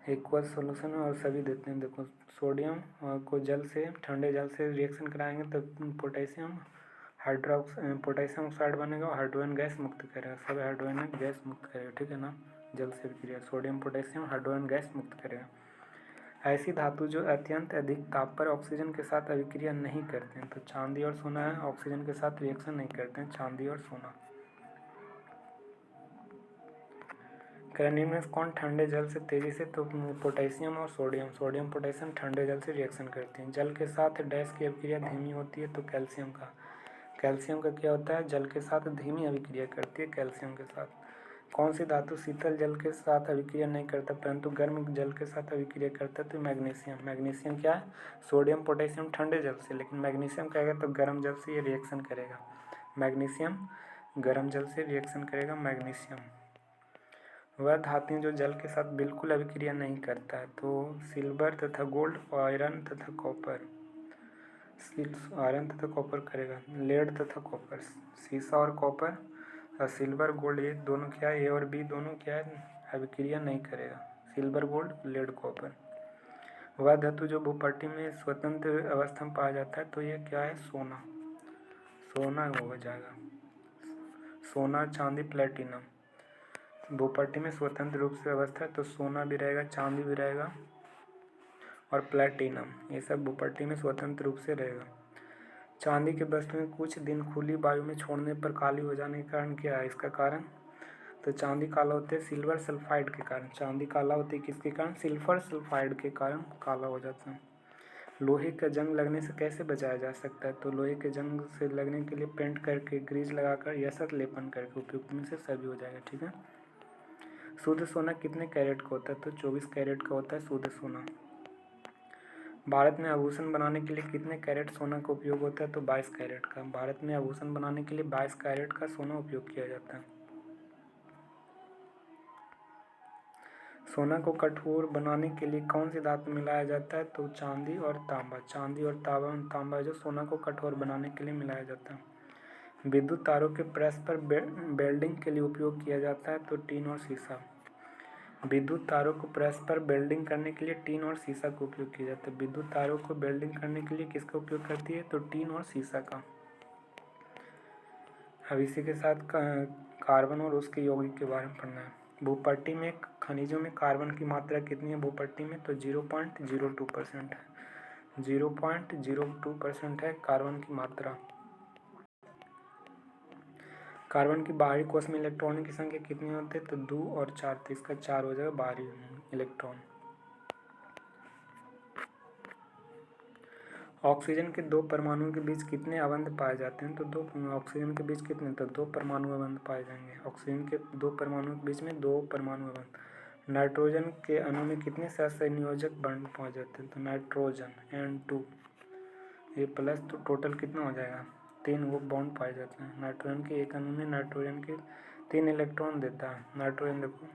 एक्वस सोल्यूशन और सभी देते हैं। देखो सोडियम को जल से ठंडे जल से रिएक्शन कराएंगे तो पोटेशियम पोटेशियम ऑक्साइड बनेगा और हाइड्रोजन गैस मुक्त करेगा। सब हाइड्रोजन गैस मुक्त करेगा। ठीक है ना, जल से विक्रिया सोडियम पोटेशियम हाइड्रोजन गैस मुक्त करेगा। ऐसी धातु जो अत्यंत अधिक ताप पर ऑक्सीजन के साथ अभिक्रिया नहीं करते हैं तो चांदी और सोना है। ऑक्सीजन के साथ रिएक्शन नहीं करते हैं चांदी और सोना। निम्न में कौन ठंडे जल से तेजी से? तो पोटेशियम और सोडियम। सोडियम पोटेशियम ठंडे जल से रिएक्शन करते हैं। जल के साथ डैश की अभिक्रिया धीमी होती है तो कैल्शियम का। कैल्शियम का क्या होता है? जल के साथ धीमी अभिक्रिया करती है कैल्शियम के साथ। कौन सी धातु शीतल जल के साथ अभिक्रिया नहीं करता परंतु गर्म जल के साथ अभिक्रिया करता है? तो मैग्नीशियम। मैग्नीशियम क्या है? सोडियम पोटेशियम ठंडे जल से, लेकिन मैग्नीशियम क्या है? तो गर्म जल से ये रिएक्शन करेगा। मैग्नीशियम गर्म जल से रिएक्शन करेगा मैग्नीशियम। वह धातुएं जो जल के साथ बिल्कुल अभिक्रिया नहीं करता है तो सिल्वर तथा गोल्ड, आयरन तथा कॉपर। आयरन तथा कॉपर करेगा, लेड तथा कॉपर, सीसा और कॉपर और सिल्वर गोल्ड, ये दोनों क्या है, ए और बी दोनों क्या है, अभिक्रिया नहीं करेगा, सिल्वर गोल्ड लेड कॉपर। वह धातु जो भूपट्टी में स्वतंत्र अवस्था में पाया जाता है तो ये क्या है, सोना, सोना हो जाएगा, सोना चांदी प्लेटिनम। भूपट्टी में स्वतंत्र रूप से अवस्था है तो सोना भी रहेगा, चांदी भी रहेगा और प्लेटिनम, ये सब भूपट्टी में स्वतंत्र रूप से रहेगा। चांदी के वस्तु में कुछ दिन खुली वायु में छोड़ने पर काली हो जाने के कारण क्या है, इसका कारण, तो चांदी काला होते हैं सिल्वर सल्फाइड के कारण, चांदी काला होती है किसके कारण, सिल्वर सल्फाइड के कारण काला हो जाता है। लोहे का जंग लगने से कैसे बचाया जा सकता है, तो लोहे के जंग से लगने के लिए पेंट करके, ग्रीज लगाकर या सत लेपन करके उपयुक्त में से सभी हो जाएगा, ठीक है। शुद्ध सोना कितने कैरेट का होता है, तो 24 कैरेट का होता है शुद्ध सोना। भारत में आभूषण बनाने के लिए कितने कैरेट सोना का उपयोग होता है, तो 22 कैरेट का। भारत में आभूषण बनाने के लिए 22 कैरेट का सोना उपयोग किया जाता है। सोना को कठोर बनाने के लिए कौन सी धातु मिलाया जाता है, तो चांदी और तांबा, चांदी और तांबा जो सोना को कठोर बनाने के लिए मिलाया जाता है। विद्युत तारों के प्रेस पर वेल्डिंग के लिए उपयोग किया जाता है, तो टीन और शीशा। विद्युत तारों को प्रेस पर वेल्डिंग करने के लिए टीन और शीशा का उपयोग किया जाता है। विद्युत तारों को वेल्डिंग करने के लिए किसका उपयोग करती है, तो टीन और शीशा का। अब इसी के साथ कार्बन और उसके यौगिक के बारे में पढ़ना है। भूपट्टी में खनिजों में कार्बन की मात्रा कितनी है भूपट्टी में, तो 0.02% है, 0.02% है कार्बन की मात्रा। कार्बन की बाहरी कोश में इलेक्ट्रॉनों की संख्या कितनी होती है, तो 2 और 4, तो इसका 4 हो जाएगा बाहरी इलेक्ट्रॉन। ऑक्सीजन के दो परमाणुओं के बीच कितने अबंध पाए जाते हैं, तो दो, ऑक्सीजन के बीच कितने, तो 2 परमाणु अबंध पाए जाएंगे। ऑक्सीजन के 2 परमाणुओं के बीच में 2 परमाणु अबंध। नाइट्रोजन के अणु में कितने सहसंयोजक बॉन्ड पाए जाते हैं, तो नाइट्रोजन N2 ये प्लस, तो टोटल कितना हो जाएगा, 3 वो बॉन्ड पाए जाते हैं। नाइट्रोजन के एक अणु में नाइट्रोजन के 3 इलेक्ट्रॉन देता है। नाइट्रोजन देखो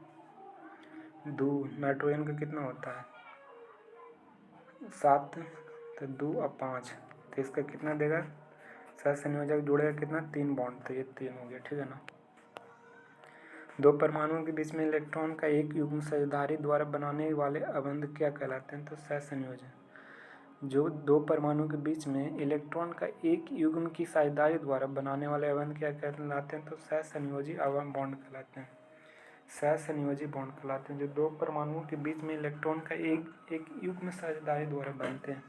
2, नाइट्रोजन का कितना होता है 7, तो 2 और 5, तो इसका कितना देगा, सहसंयोजक जुड़ेगा कितना, 3 बॉन्ड, तो ये 3 हो गया, ठीक है ना। दो परमाणुओं के बीच में इलेक्ट्रॉन का एक युग्म साझेदारी द्वारा बनाने वाले अबंध क्या कहलाते हैं, तो सहसंयोजन। जो दो परमाणुओं के बीच में इलेक्ट्रॉन का एक युग्म की साझेदारी द्वारा बनाने वाले अबंध क्या कहलाते हैं, तो सहसंयोजी बॉन्ड कहलाते हैं। सहसंयोजी बॉन्ड कहलाते हैं जो दो परमाणुओं के बीच में इलेक्ट्रॉन का एक युग्म साझेदारी द्वारा बनते हैं।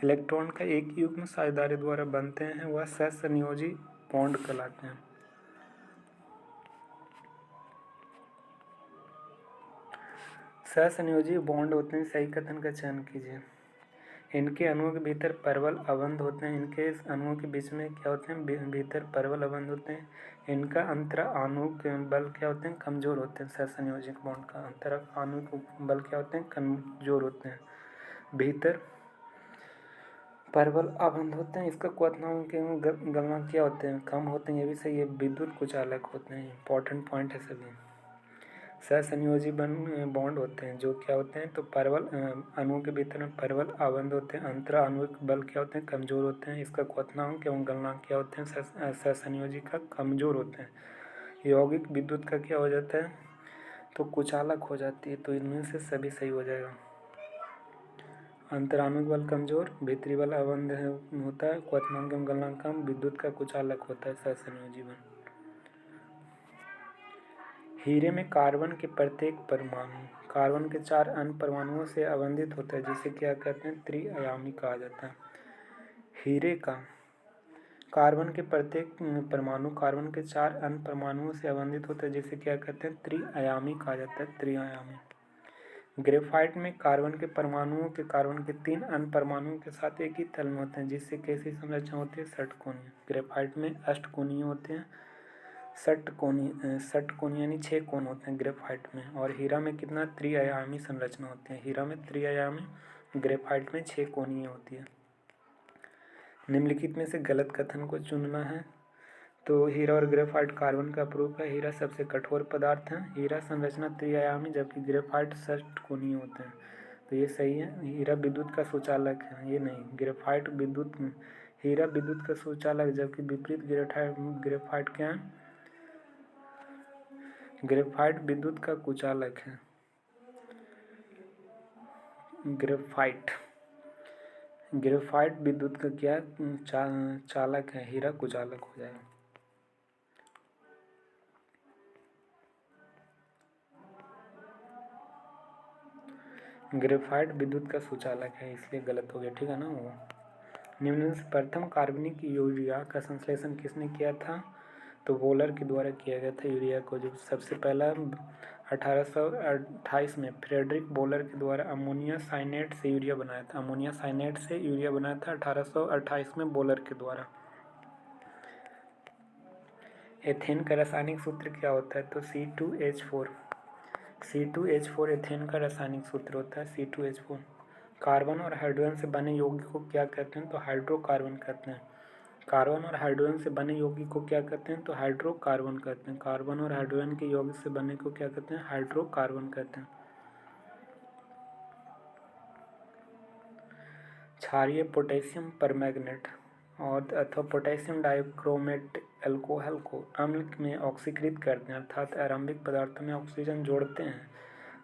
इलेक्ट्रॉन का एक युग्म साझेदारी द्वारा बनते हैं वह सहसंयोजी बॉन्ड कहलाते हैं। सहसंयोजी बॉन्ड होते हैं, सही कथन का चयन कीजिए। इनके अणुओं के भीतर परवल अबंध होते हैं। इनके अणुओं के बीच में क्या होते हैं, भीतर परवल अबंध होते हैं। इनका अंतर आणुक बल क्या होते हैं, कमजोर होते हैं। सहसंयोजी बॉन्ड का अंतर आणुक बल क्या होते हैं, कमजोर होते हैं। भीतर परवल अबंध होते हैं। इसका क्वथनांक गलनांक क्या होते हैं, कम होते हैं, ये भी सही है। विद्युत कुचालक होते हैं, इंपॉर्टेंट पॉइंट है सभी। सहसंयोजी बॉन्ड होते हैं जो क्या होते हैं, तो परवल अणुओं के भीतर में परवल अबंध होते हैं। अंतर आणुक बल क्या होते हैं, कमजोर होते हैं। इसका क्वथनांक एवं गलनांक क्या होते हैं, सहसंयोजी का कमजोर होते हैं। यौगिक विद्युत का क्या हो जाता है, तो कुचालक हो जाती है। तो इनमें से सभी सही हो जाएगा। अंतराणुक बल कमजोर, भीतरी बल अबंध होता है, क्वथनांक एवं गलनांक कम, विद्युत का कुचालक होता है सहसंयोजी बल। हीरे में कार्बन के प्रत्येक परमाणु कार्बन के 4 अन्य परमाणुओं से अबंधित होता है, जिसे क्या कहते हैं, त्रिआयामी कहा जाता है। हीरे का कार्बन के प्रत्येक परमाणु कार्बन के 4 अन्य परमाणुओं से अबंधित होता है, जिसे क्या कहते हैं, त्रिआयामी कहा जाता है, त्रिआयामी। ग्रेफाइट में कार्बन के परमाणुओं के कार्बन के 3 अन्य परमाणुओं के साथ एक ही तल में होते हैं, जिससे कैसी संरचना होती है, षटकोणीय। ग्रेफाइट में अष्टकोणीय होते हैं, षटकोणीय यानी 6 कोण होते हैं ग्रेफाइट में। और हीरा में कितना, त्रिआयामी संरचना होती है। हीरा में त्रिआयामी, ग्रेफाइट में 6 कोणीय होती है। निम्नलिखित में से गलत कथन को चुनना है। तो हीरा और ग्रेफाइट कार्बन का अप्रूप है। हीरा सबसे कठोर पदार्थ है। हीरा संरचना त्रिआयामी जबकि ग्रेफाइट षटकोणीय होते हैं। तो ये सही है। हीरा विद्युत का सुचालक है, ये नहीं। ग्रेफाइट विद्युत, हीरा विद्युत का सुचालक, जबकि विपरीत ग्रेफाइट क्या है? ग्रेफाइट विद्युत का कुचालक है। ग्रेफाइट विद्युत का क्या चालक है? हीरा कुचालक हो जाएगा। ग्रेफाइट विद्युत का सुचालक है, इसलिए गलत हो गया, ठीक है ना वो। निम्न में से प्रथम कार्बनिक यूरिया का संश्लेषण किसने किया था? तो वोलर के द्वारा किया गया था यूरिया को। जो सबसे पहला 1828 में फ्रेडरिक वोलर के द्वारा अमोनिया साइनेट से यूरिया बनाया था। अमोनिया साइनेट से यूरिया बनाया था 1828 में वोलर के द्वारा। एथेन का रासायनिक सूत्र क्या होता है? तो C2H4। C2H4 एथेन का रासायनिक सूत्र होता है, C2H4। कार्बन और हाइड्रोजन से बने यौगिक को क्या कहते हैं? तो हाइड्रोकार्बन कहते हैं। कार्बन और हाइड्रोजन से बने यौगिक को क्या कहते हैं? तो हाइड्रोकार्बन कहते हैं। कार्बन और हाइड्रोजन के यौगिक से बने को क्या कहते हैं? हाइड्रोकार्बन कहते हैं। क्षारीय पोटेशियम परमैंगनेट और अथवा पोटेशियम डाइक्रोमेट एल्कोहल को अम्ल में ऑक्सीकृत करते हैं, अर्थात आरंभिक पदार्थों में ऑक्सीजन जोड़ते हैं,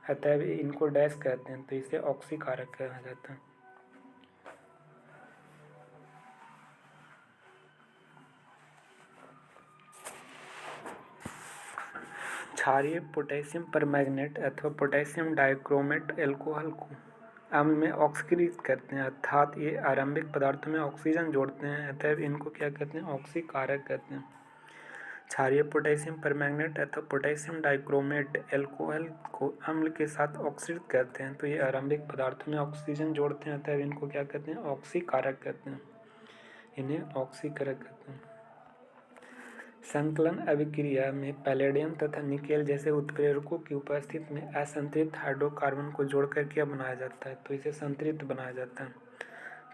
अतएव इनको डैश कहते हैं, तो इसे ऑक्सीकारक कहा जाता है। क्षारीय पोटेशियम परमैंगनेट अथवा पोटेशियम डाइक्रोमेट एल्कोहल को अम्ल में ऑक्सीकृत करते हैं, अर्थात ये आरंभिक पदार्थों में ऑक्सीजन जोड़ते हैं, अतएव इनको क्या कहते हैं? ऑक्सीकारक कहते हैं। क्षारीय पोटेशियम परमैंगनेट अथवा पोटेशियम डाइक्रोमेट एल्कोहल को अम्ल के साथ ऑक्सीकृत करते हैं, तो ये आरंभिक पदार्थों में ऑक्सीजन जोड़ते हैं, अतएव इनको क्या कहते हैं? ऑक्सीकारक कहते हैं। इन्हें ऑक्सीकारक कहते हैं। संकलन अभिक्रिया में पैलेडियम तथा निकेल जैसे उत्प्रेरकों की उपस्थिति में असंतृप्त हाइड्रोकार्बन को जोड़कर क्या बनाया जाता है? तो इसे संतृप्त बनाया जाता है।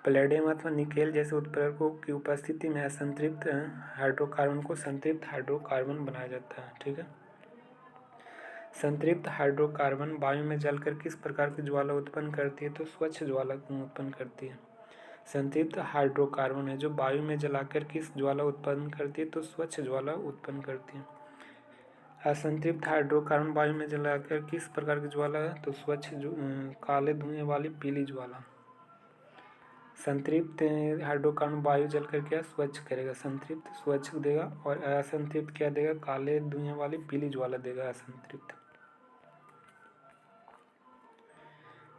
पैलेडियम अथवा निकेल जैसे उत्प्रेरकों की उपस्थिति में असंतृप्त हाइड्रोकार्बन को संतृप्त हाइड्रोकार्बन बनाया जाता है, ठीक है। संतृप्त हाइड्रोकार्बन वायु में जलकर किस प्रकार की ज्वाला उत्पन्न करती है? तो स्वच्छ ज्वाला उत्पन्न करती है। संतृप्त हाइड्रोकार्बन है जो वायु में जलाकर किस ज्वाला उत्पन्न करती है? तो स्वच्छ ज्वाला उत्पन्न करती है। असंतृप्त हाइड्रोकार्बन वायु में जलाकर किस प्रकार की ज्वाला है? तो स्वच्छ काले धुएं वाली पीली ज्वाला। संतृप्त हाइड्रोकार्बन वायु जलकर क्या स्वच्छ करेगा? संतृप्त स्वच्छ देगा, और असंतृप्त क्या देगा? काले धुएं वाली पीली ज्वाला देगा असंतृप्त।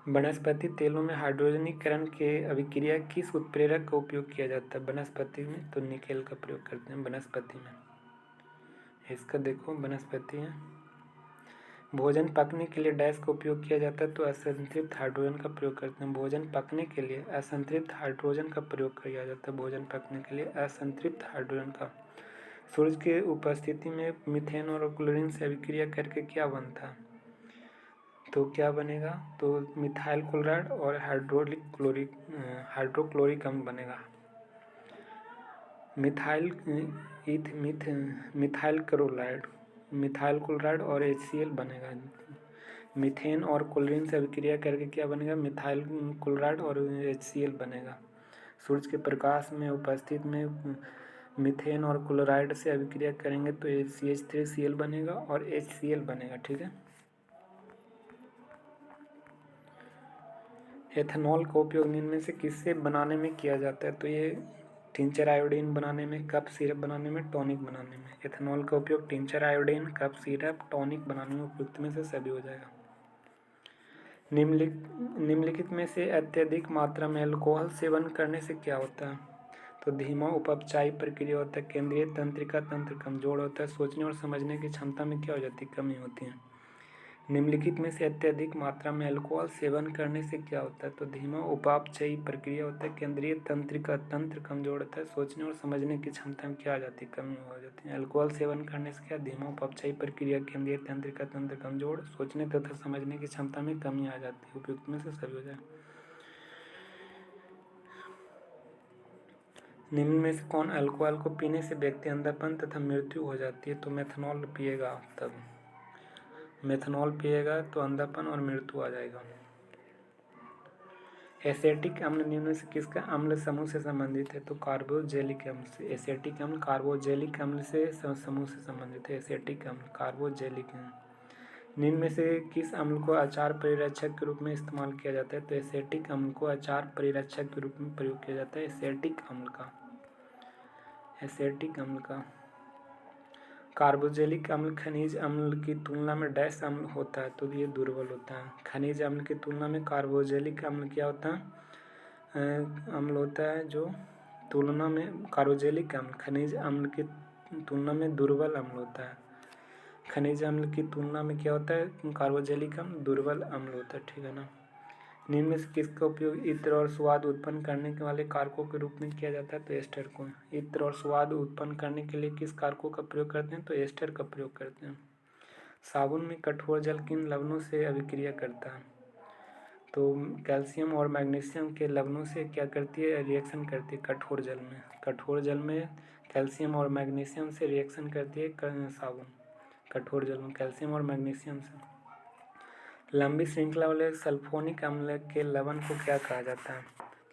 वनस्पति तेलों में हाइड्रोजनीकरण के अभिक्रिया किस उत्प्रेरक का उपयोग किया जाता है? वनस्पति में तो निकेल का प्रयोग करते हैं वनस्पति में। इसका देखो वनस्पति है। भोजन पकने के लिए डैश का उपयोग किया जाता है, तो असंतृप्त हाइड्रोजन का प्रयोग करते हैं। भोजन पकने के लिए असंतृप्त हाइड्रोजन का प्रयोग किया जाता है। भोजन पकने के लिए असंतृप्त हाइड्रोजन का। सूर्य की उपस्थिति में मीथेन और क्लोरीन से अभिक्रिया करके क्या बनता है? तो क्या बनेगा? तो मिथाइल क्लोराइड और हाइड्रोक्लोरिक अम्ल बनेगा। मिथाइल क्लोराइड और HCl बनेगा। मीथेन और क्लोरीन से अभिक्रिया करके क्या बनेगा? मिथाइल क्लोराइड और HCl बनेगा। सूर्य के प्रकाश में उपस्थित में मीथेन और क्लोराइड से अभिक्रिया करेंगे तो CH3Cl बनेगा और HCl बनेगा, ठीक है। एथेनॉल का उपयोग निम्न में से किससे बनाने में किया जाता है? तो ये टिंचर आयोडीन बनाने में, कफ सिरप बनाने में, टॉनिक बनाने में। एथेनॉल का उपयोग tincture iodine, cough syrup, tonic बनाने में उपयुक्त में से सभी हो जाएगा। निम्नलिखित में से अत्यधिक मात्रा में अल्कोहल सेवन करने से क्या होता है? तो धीमा उपचायी प्रक्रिया होता है, केंद्रीय तंत्रिका तंत्र कमजोर होता है, सोचने और समझने की क्षमता में क्या हो जाती है? कमी होती है। निम्नलिखित में से अत्यधिक मात्रा में अल्कोहल सेवन करने से क्या होता है? तो धीमा उपापचयी प्रक्रिया होता है, केंद्रीय तंत्रिका तंत्र कमजोर होता है, सोचने और समझने की क्षमता में क्या आ जाती है? कमी हो जाती है। अल्कोहल सेवन करने से क्या? धीमा उपापचयी प्रक्रिया, केंद्रीय तंत्रिका तंत्र कमजोर, सोचने तथा समझने की क्षमता में कमी आ जाती है। उपयुक्त में से सभी हो जाए। निम्न में से कौन अल्कोहल को पीने से व्यक्ति अंधापन तथा मृत्यु हो जाती है? तो मेथनॉल पिएगा, तब मेथनॉल पिएगा तो अंधापन और मृत्यु आ जाएगा। एसेटिक अम्ल निम्न में से किसका अम्ल समूह से संबंधित है? तो कार्बोजेलिक अम्ल से। एसेटिक अम्ल कार्बोजेलिक अम्ल से समूह से संबंधित है। एसेटिक अम्ल कार्बोजेलिक अम्ल। निम्न में से किस अम्ल को अचार परिरक्षक के रूप में इस्तेमाल किया जाता है? तो एसेटिक अम्ल को अचार परिरक्षक के रूप में प्रयोग किया जाता है। एसेटिक अम्ल का। कार्बोजेलिक अम्ल खनिज अम्ल की तुलना में डैश अम्ल होता है, तो ये दुर्बल होता है। खनिज अम्ल की तुलना में कार्बोजेलिक अम्ल क्या होता है? अम्ल होता है जो तुलना में कार्बोजेलिक अम्ल खनिज अम्ल की तुलना में दुर्बल अम्ल होता है। खनिज अम्ल की तुलना में क्या होता है? कार्बोजेलिक अम्ल दुर्बल अम्ल होता है, ठीक है ना। निम्न में से किसका उपयोग इत्र और स्वाद उत्पन्न करने के वाले कारकों के रूप में किया जाता है? तो एस्टर को। इत्र और स्वाद उत्पन्न करने के लिए किस कारकों का प्रयोग करते हैं? तो एस्टर का प्रयोग करते हैं। साबुन में कठोर जल किन लवणों से अभिक्रिया करता है? तो कैल्शियम और मैग्नीशियम के लवणों से क्या करती है? रिएक्शन करती है कठोर जल में। कठोर जल में कैल्शियम और मैग्नीशियम से रिएक्शन करती है साबुन। कठोर जल में कैल्शियम और मैग्नीशियम से। लंबी श्रृंखला वाले सल्फोनिक अम्ल के लवण को क्या कहा जाता है?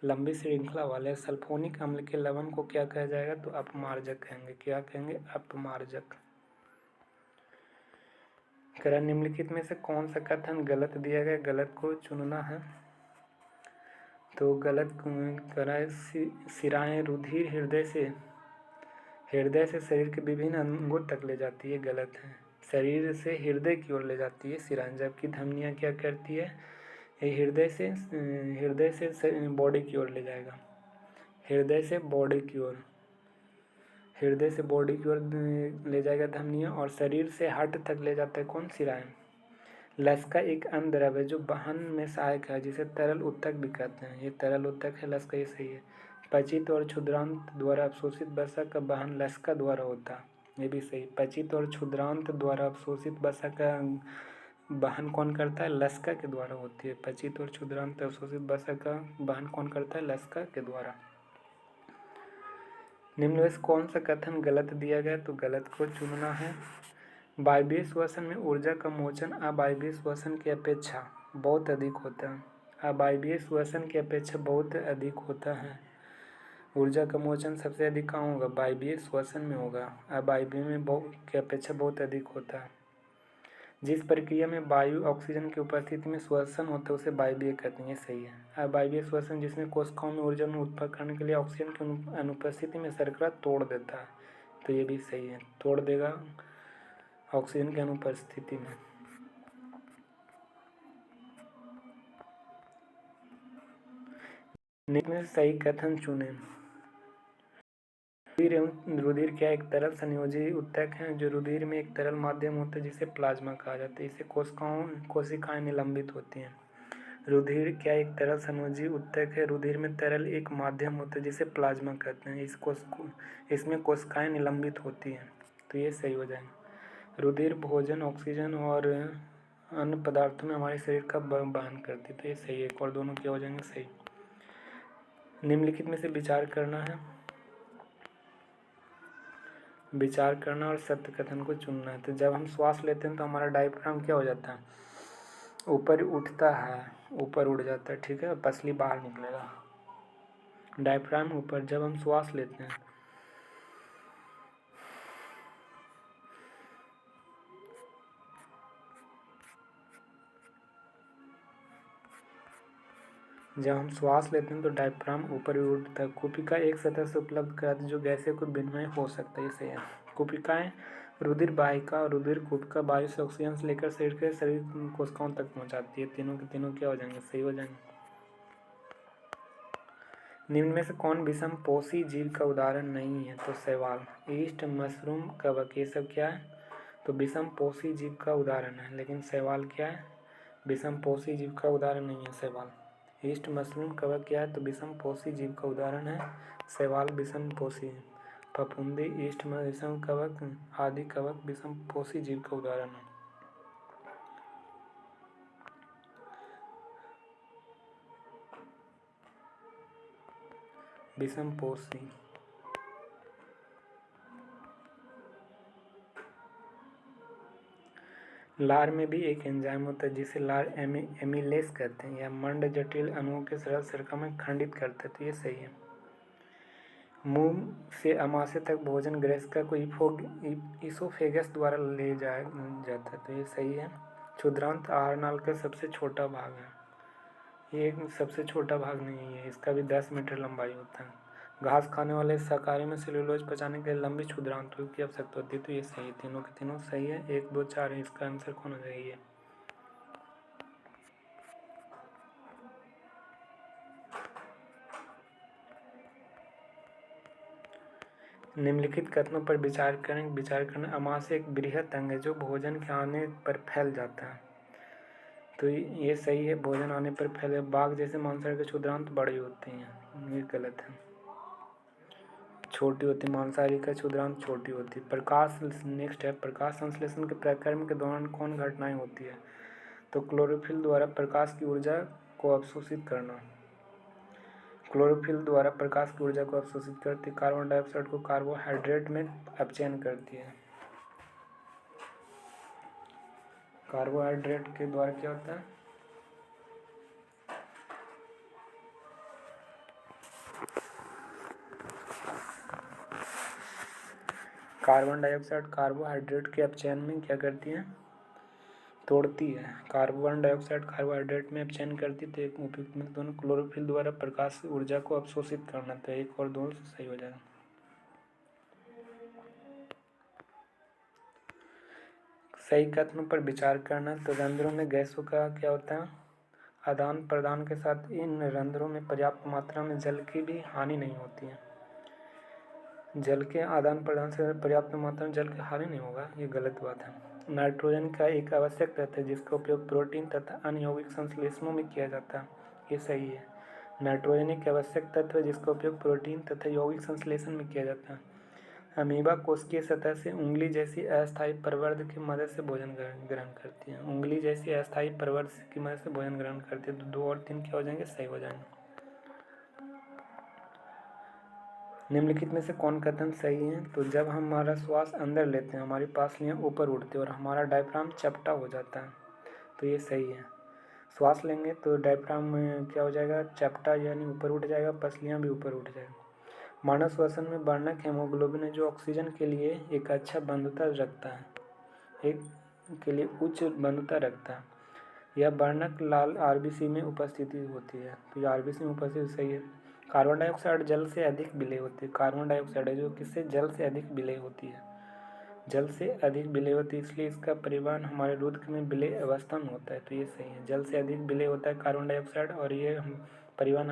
लंबी श्रृंखला वाले सल्फोनिक अम्ल के लवण को क्या कहा जाएगा? तो अपमार्जक कहेंगे। क्या कहेंगे? अपमार्जक। करा निम्नलिखित में से कौन सा कथन गलत दिया गया? गलत को चुनना है। तो गलत करा सिराएं रुधिर हृदय से शरीर के विभिन्न अंगों तक ले जाती है, गलत है। शरीर से हृदय की ओर ले जाती है सिराएं, जबकि धमनियाँ क्या करती है? हृदय से बॉडी की ओर ले जाएगा। हृदय से बॉडी की ओर ले जाएगा धमनियाँ, और शरीर से हार्ट तक ले जाता है कौन? सिराएं। लसका एक अन्य द्रव है जो वहन में सहायक है, जिसे तरल उत्तक भी कहते हैं। ये तरल उत्तक है लसका, ये सही है। पचित और क्षुद्रांत द्वारा अवशोषित वसा का वहन लसका द्वारा होता है, ये भी सही। पचित और क्षुद्रांत द्वारा अवशोषित वसा का वहन कौन करता है? लसका के द्वारा होती है। पचित और क्षुद्रांत अवशोषित वसा का वहन कौन करता है? लसका के द्वारा। निम्न में से कौन सा कथन गलत दिया गया? तो गलत को चुनना है। वायवीय श्वसन में ऊर्जा का मोचन अवायवीय श्वसन की अपेक्षा बहुत अधिक होता है। अवायवीय श्वसन की अपेक्षा बहुत अधिक होता है। ऊर्जा का मोचन सबसे अधिक कहाँ होगा? वायवीय श्वसन में होगा। अवायवीय में की अपेक्षा बहुत अधिक होता है। जिस प्रक्रिया में वायु ऑक्सीजन की उपस्थिति में श्वसन होता है उसे वायवीय कहते हैं, ये सही है। अवायवीय श्वसन जिसमें कोशिकाओं में ऊर्जा उत्पन्न करने के लिए ऑक्सीजन की अनुपस्थिति में शर्करा तोड़ देता है, तो ये भी सही है। तोड़ देगा ऑक्सीजन की अनुपस्थिति में। निम्न में सही कथन चुनें। रुधिर क्या एक तरल संयोजी उत्तक है जो रुधिर में एक तरल माध्यम होता है जिसे प्लाज्मा कहा जाता है। इसे कोशिकाएं निलंबित होती हैं। रुधिर क्या एक तरल संयोजी उत्तक है, रुधिर में तरल एक माध्यम होता है जिसे प्लाज्मा कहते हैं। इसमें कोशिकाएं निलंबित होती हैं, तो ये सही हो जाएगा। रुधिर भोजन, ऑक्सीजन और अन्य पदार्थों में हमारे शरीर का वहन करती है, तो ये सही है। एक और दोनों क्या हो जाएंगे? सही। निम्नलिखित में से विचार करना और सत्य कथन को चुनना है। तो जब हम श्वास लेते हैं तो हमारा डायफ्राम क्या हो जाता है? ऊपर उठता है, ऊपर उड़ जाता है, ठीक है, पसली बाहर निकलेगा। डायफ्राम ऊपर, जब हम श्वास लेते हैं तो डायफ्राम ऊपर उठता है। कुपिका एक सतह से उपलब्ध कराती है जो गैसें को विनिमय हो सकता है, सही है। कुपिकाएं रुधिर वाहिका और रुधिर कुपिका वायु से ऑक्सीजन से लेकर शरीर के सभी कोशिकाओं तक पहुंचाती है। तीनों के तीनों क्या हो जाएंगे? सही हो जाएंगे। निम्न में से कौन विषम पोषी जीव का उदाहरण नहीं है? तो शैवाल, ईस्ट, मशरूम, कवक, ये सब क्या है? तो विषम पोषी जीव का उदाहरण है। लेकिन शैवाल क्या है? विषम पोषी जीव का उदाहरण नहीं है शैवाल। ईस्ट, मशरूम, कवक क्या है? तो विषम पोषी जीव का उदाहरण है। शैवाल विषम पोषी है। फफूंदी, ईस्ट, विषम कवक आदि कवक विषम पोषी जीव का उदाहरण है। विषम पोषी। लार में भी एक एंजाइम होता है जिसे लार एमिलेस कहते हैं। यह मंड जटिल अणुओं के सरल श्रृंखला में खंडित करता है, तो ये सही है। मुंह से अमाशय तक भोजन ग्रह को इसोफेगस द्वारा ले जाया जाता है, तो ये सही है। क्षुद्रांत आहार नाल का सबसे छोटा भाग है, ये सबसे छोटा भाग नहीं है, इसका भी 10 मीटर लंबाई होता है। घास खाने वाले शाकाहारी में सेल्यूलोज पचाने के लिए लंबी क्षुद्रांतों की आवश्यकता होती है, तो ये सही है। तीनों के तीनों सही है, 1 2 4 है, इसका आंसर कौन हो जाएगा? ये निम्नलिखित कथनों पर विचार करना। अमाशय एक बृहत अंग है जो भोजन के आने पर फैल जाता है, तो ये सही है, भोजन आने पर फैले। बाघ जैसे मांसाहारी के क्षुद्रांत बड़ी होती हैं, ये गलत है, छोटी होती। मांसाहारी का क्षुद्रांत छोटी होती। प्रकाश नेक्स्ट है, प्रकाश संश्लेषण के प्रक्रम के दौरान कौन घटनाएं होती है? तो क्लोरोफिल द्वारा प्रकाश की ऊर्जा को अवशोषित करना। क्लोरोफिल द्वारा प्रकाश की ऊर्जा को अवशोषित करती। कार्बन डाइऑक्साइड को कार्बोहाइड्रेट में अपचयन करती है। कार्बोहाइड्रेट के द्वारा क्या होता है? कार्बन डाइऑक्साइड कार्बोहाइड्रेट के अपचयन में क्या करती है? तोड़ती है। कार्बन डाइऑक्साइड कार्बोहाइड्रेट में अपचयन करती है, तो एक उपयुक्त में दोनों। क्लोरोफिल द्वारा प्रकाश ऊर्जा को अवशोषित करना, तो 1 और 2 सही हो जाएगा। सही कथनों पर विचार करना। तो रंध्रों में गैसों का क्या होता है? आदान प्रदान के साथ इन रंध्रों में पर्याप्त मात्रा में जल की भी हानि नहीं होती है। जल के आदान प्रदान से पर्याप्त मात्रा में जल की हानि नहीं होगा, ये गलत बात है। नाइट्रोजन का एक आवश्यक तत्व है जिसका उपयोग प्रोटीन तथा अन्य यौगिक संश्लेषणों में किया जाता है, ये सही है। नाइट्रोजन एक आवश्यक तत्व है जिसका उपयोग प्रोटीन तथा यौगिक संश्लेषण में किया जाता है। अमीबा कोशिकीय सतह से उंगली जैसी अस्थायी प्रवर्ध की मदद से भोजन ग्रहण करती है। उंगली जैसी अस्थायी प्रवर्ध की मदद से भोजन ग्रहण करती है, तो 2 और 3 क्या हो जाएंगे? सही हो जाएंगे। निम्नलिखित में से कौन कथन सही है? तो जब हम हमारा श्वास अंदर लेते हैं हमारी पासलियाँ ऊपर उठती है और हमारा डायफ्राम चपटा हो जाता है, तो ये सही है। श्वास लेंगे तो डायफ्राम में क्या हो जाएगा? चपटा, यानी ऊपर उठ जाएगा, पसलियाँ भी ऊपर उठ जाएगा। मानव श्वसन में वर्णक हेमोग्लोबिन है जो ऑक्सीजन के लिए एक अच्छा बंधुता रखता है, एक के लिए उच्च बंधुता रखता है। यह वर्णक लाल आरबीसी में उपस्थिति होती है, तो यह आरबीसी में उपस्थिति सही है। कार्बन डाइऑक्साइड जल से अधिक विलेय होती है। कार्बन डाइऑक्साइड है जो किससे? जल से अधिक विलेय होती है, जल से अधिक विलेय होती है, इसलिए इसका परिवहन हमारे रुधिर में विलेय अवस्था में होता है, तो ये सही है। जल से अधिक विलेय होता है कार्बन डाइऑक्साइड, और ये परिवहन